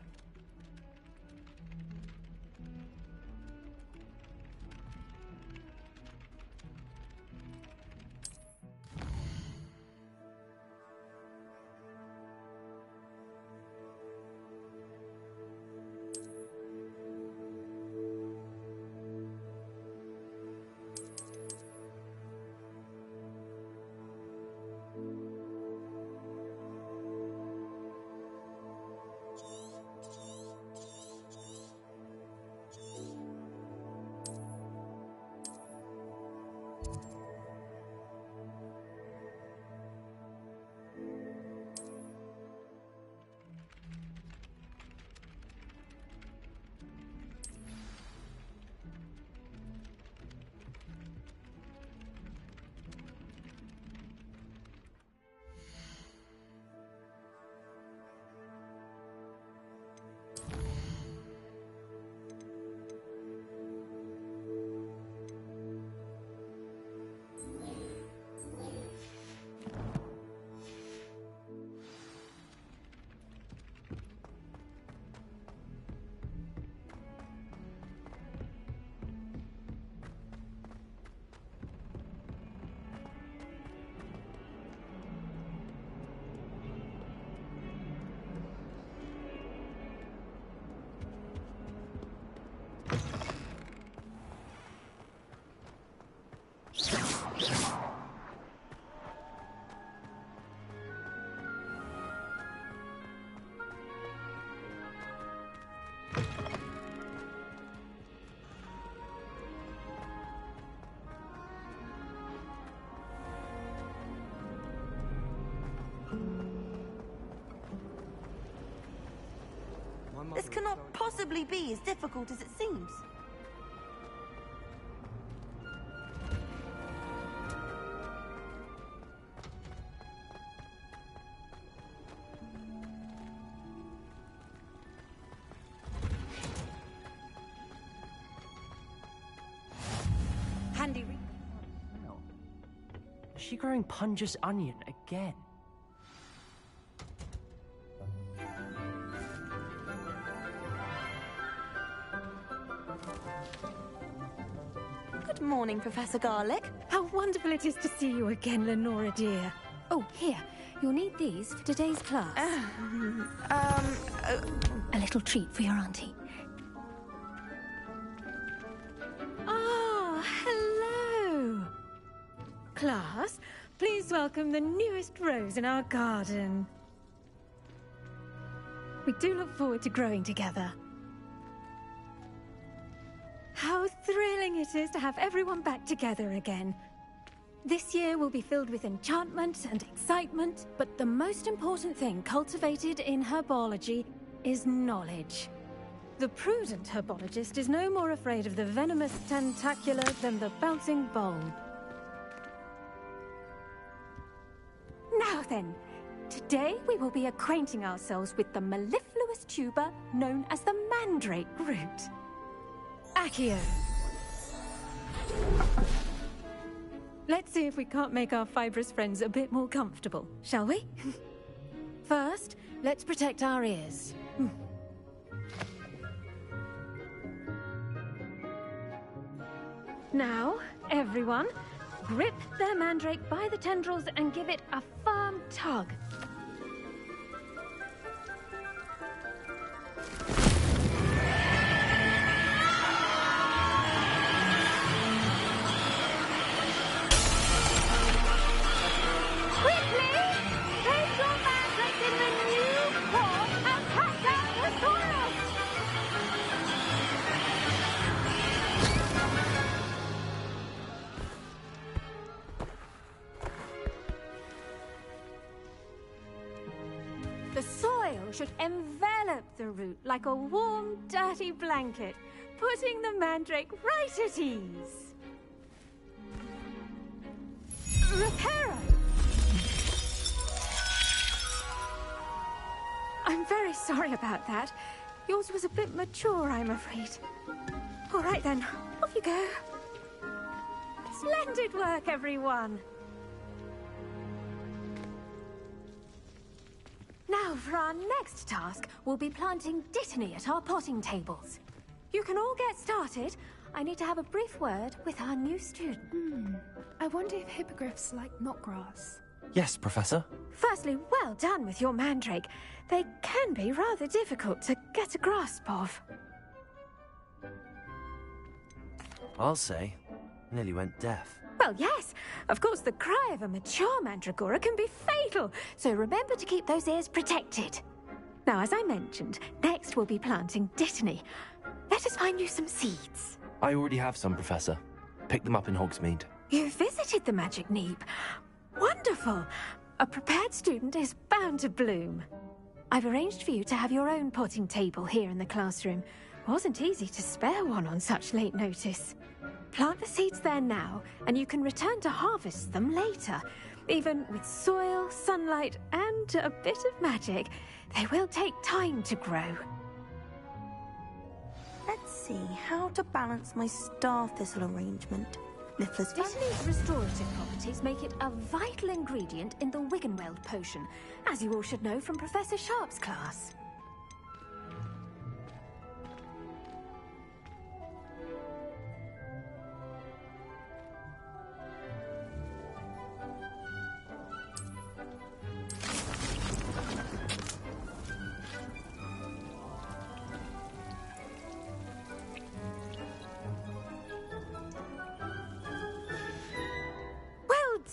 This cannot possibly be as difficult as it seems. Handy. Is she growing Punja's onion again? Good morning, Professor Garlic. How wonderful it is to see you again, Lenora dear. Oh, here. You'll need these for today's class. A little treat for your auntie. Ah, hello. Class, please welcome the newest rose in our garden. We do look forward to growing together. How thrilling it is to have everyone back together again. This year will be filled with enchantment and excitement, but the most important thing cultivated in herbology is knowledge. The prudent herbologist is no more afraid of the venomous tentacular than the bouncing bulb. Now then, today we will be acquainting ourselves with the mellifluous tuber known as the mandrake root. Accio. Let's see if we can't make our fibrous friends a bit more comfortable, shall we? First, let's protect our ears. Now, everyone, grip their mandrake by the tendrils and give it a firm tug. The soil should envelop the root like a warm, dirty blanket, putting the mandrake right at ease. Reparo! I'm very sorry about that. Yours was a bit mature, I'm afraid. All right then, off you go. Splendid work, everyone. Now, for our next task, we'll be planting dittany at our potting tables. You can all get started. I need to have a brief word with our new student. I wonder if hippogriffs like knotgrass. Yes, Professor. Firstly, well done with your mandrake. They can be rather difficult to get a grasp of. I'll say. Nearly went deaf. Well, yes. Of course, the cry of a mature mandragora can be fatal, so remember to keep those ears protected. Now, as I mentioned, next we'll be planting dittany. Let us find you some seeds. I already have some, Professor. Picked them up in Hogsmeade. You visited the Magic Neep. Wonderful. A prepared student is bound to bloom. I've arranged for you to have your own potting table here in the classroom. Wasn't easy to spare one on such late notice. Plant the seeds there now, and you can return to harvest them later. Even with soil, sunlight, and a bit of magic, they will take time to grow. Let's see how to balance my star thistle arrangement. Dittany's restorative properties make it a vital ingredient in the Wiggenweld potion, as you all should know from Professor Sharp's class.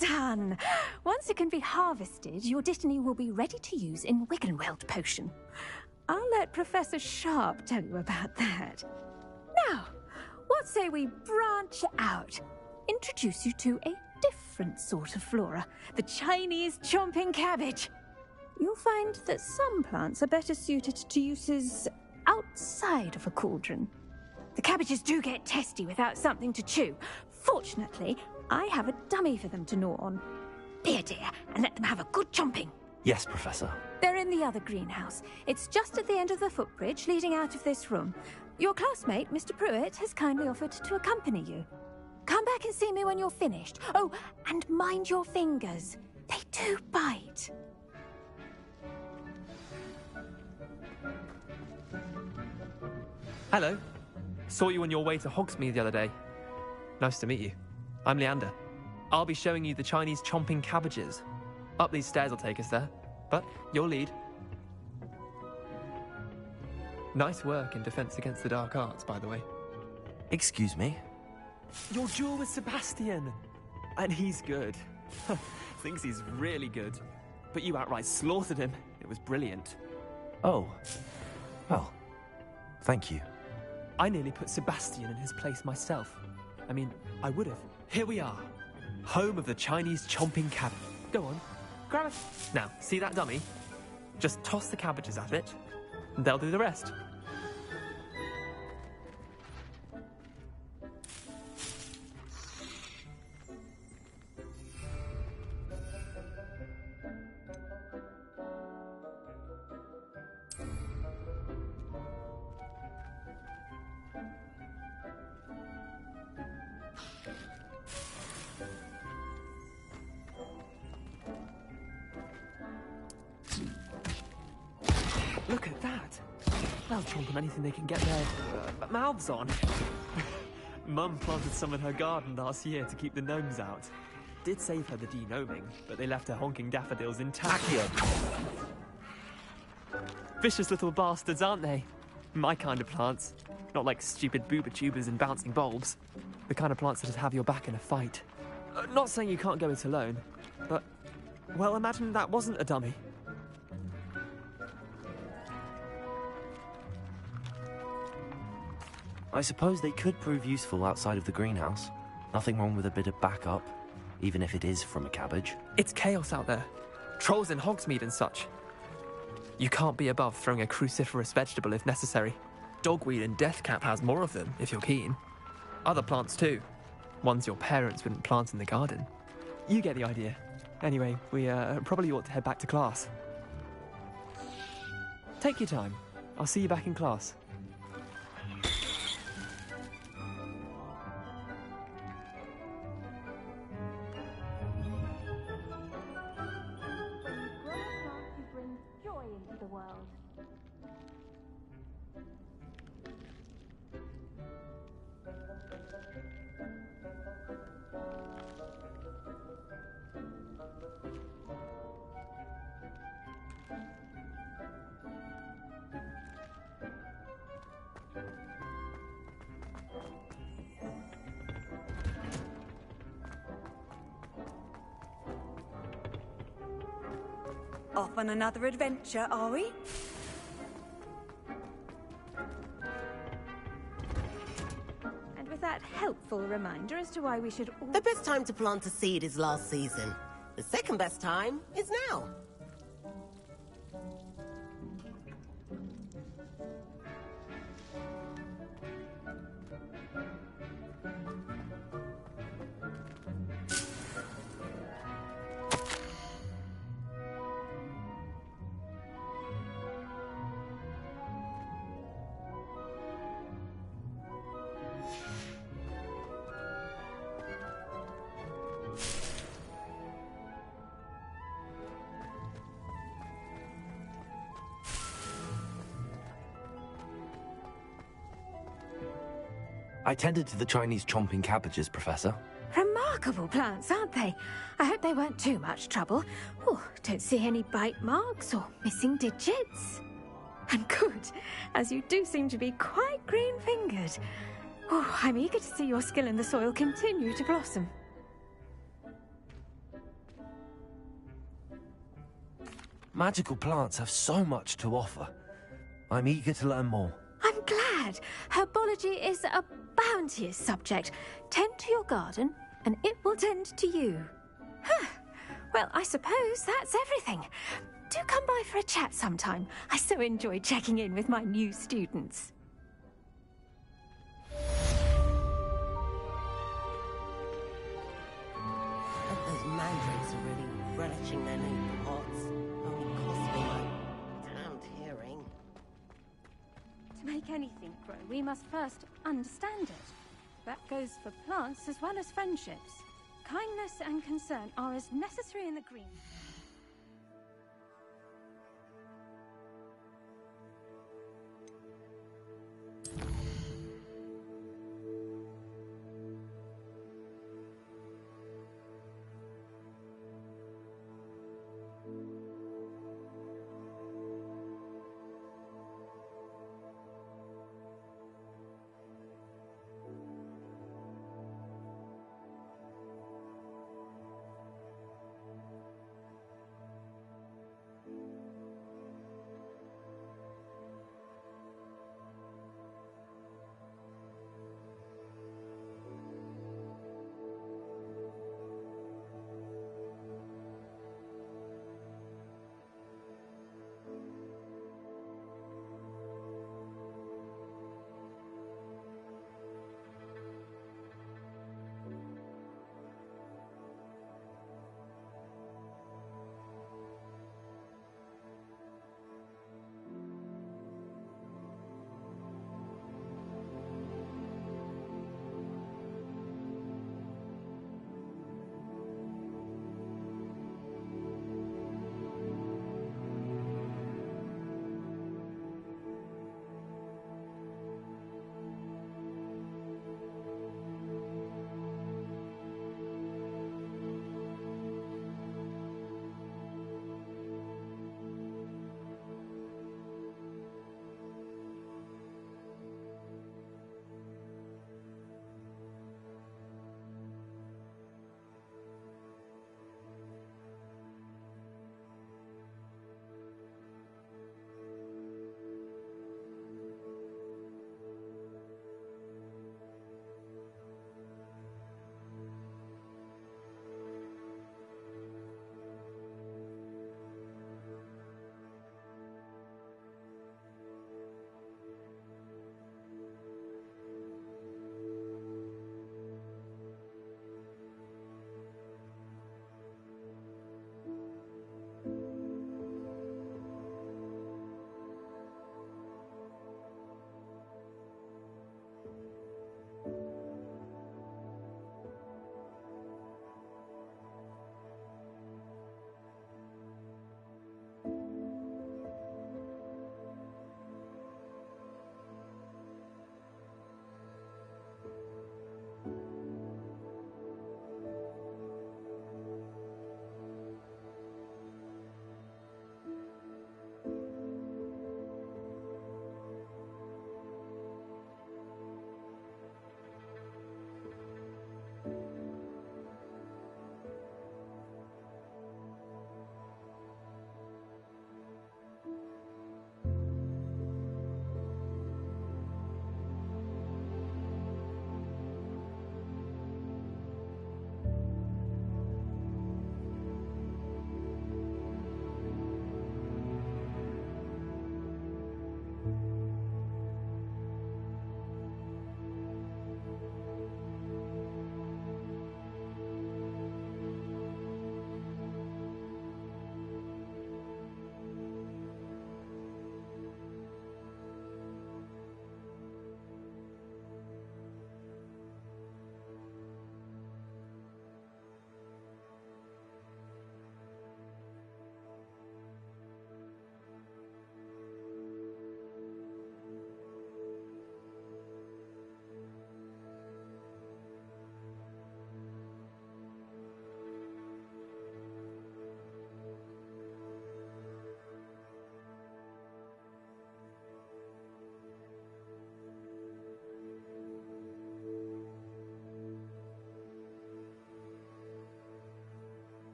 done! Once it can be harvested, your Dittany will be ready to use in Wiggenweld potion. I'll let Professor Sharp tell you about that. Now, what say we branch out? Introduce you to a different sort of flora, the Chinese chomping cabbage. You'll find that some plants are better suited to uses outside of a cauldron. The cabbages do get testy without something to chew. Fortunately, I have a dummy for them to gnaw on. Be a dear and let them have a good chomping. Yes, Professor. They're in the other greenhouse. It's just at the end of the footbridge leading out of this room. Your classmate, Mr. Pruitt, has kindly offered to accompany you. Come back and see me when you're finished. Oh, and mind your fingers. They do bite. Hello. Saw you on your way to Hogsmeade the other day. Nice to meet you. I'm Leander. I'll be showing you the Chinese chomping cabbages. Up these stairs will take us there, but you'll lead. Nice work in Defense Against the Dark Arts, by the way. Excuse me? Your duel with Sebastian! And he's good. Thinks he's really good. But you outright slaughtered him. It was brilliant. Oh. Well, thank you. I nearly put Sebastian in his place myself. I mean, I would have. Here we are. Home of the Chinese chomping cabbage. Go on, grab it. Now, see that dummy? Just toss the cabbages at it, and they'll do the rest. Look at that! They'll chomp on anything they can get their mouths on. Mum planted some in her garden last year to keep the gnomes out. Did save her the de-gnoming, but they left her honking daffodils intact. Vicious little bastards, aren't they? My kind of plants. Not like stupid booba tubers and bouncing bulbs. The kind of plants that'd have your back in a fight. Not saying you can't go it alone, but... well, imagine that wasn't a dummy. I suppose they could prove useful outside of the greenhouse. Nothing wrong with a bit of backup, even if it is from a cabbage. It's chaos out there. Trolls in Hogsmeade and such. You can't be above throwing a cruciferous vegetable if necessary. Dogweed and deathcap has more of them, if you're keen. Other plants too. Ones your parents wouldn't plant in the garden. You get the idea. Anyway, we probably ought to head back to class. Take your time. I'll see you back in class. Off on another adventure, are we? And with that helpful reminder as to why we should all... The best time to plant a seed is last season. The second best time is now. I tended to the Chinese chomping cabbages, Professor. Remarkable plants, aren't they? I hope they weren't too much trouble. Oh, don't see any bite marks or missing digits. And good, as you do seem to be quite green-fingered. Oh, I'm eager to see your skill in the soil continue to blossom. Magical plants have so much to offer. I'm eager to learn more. I'm glad. Herbology is a bounteous subject. Tend to your garden, and it will tend to you. Huh. Well, I suppose that's everything. Do come by for a chat sometime. I so enjoy checking in with my new students. Those mandrakes are really relishing their new pots. Only cost me my damned hearing. To make anything grow, we must first understand it. That goes for plants as well as friendships. Kindness and concern are as necessary in the green.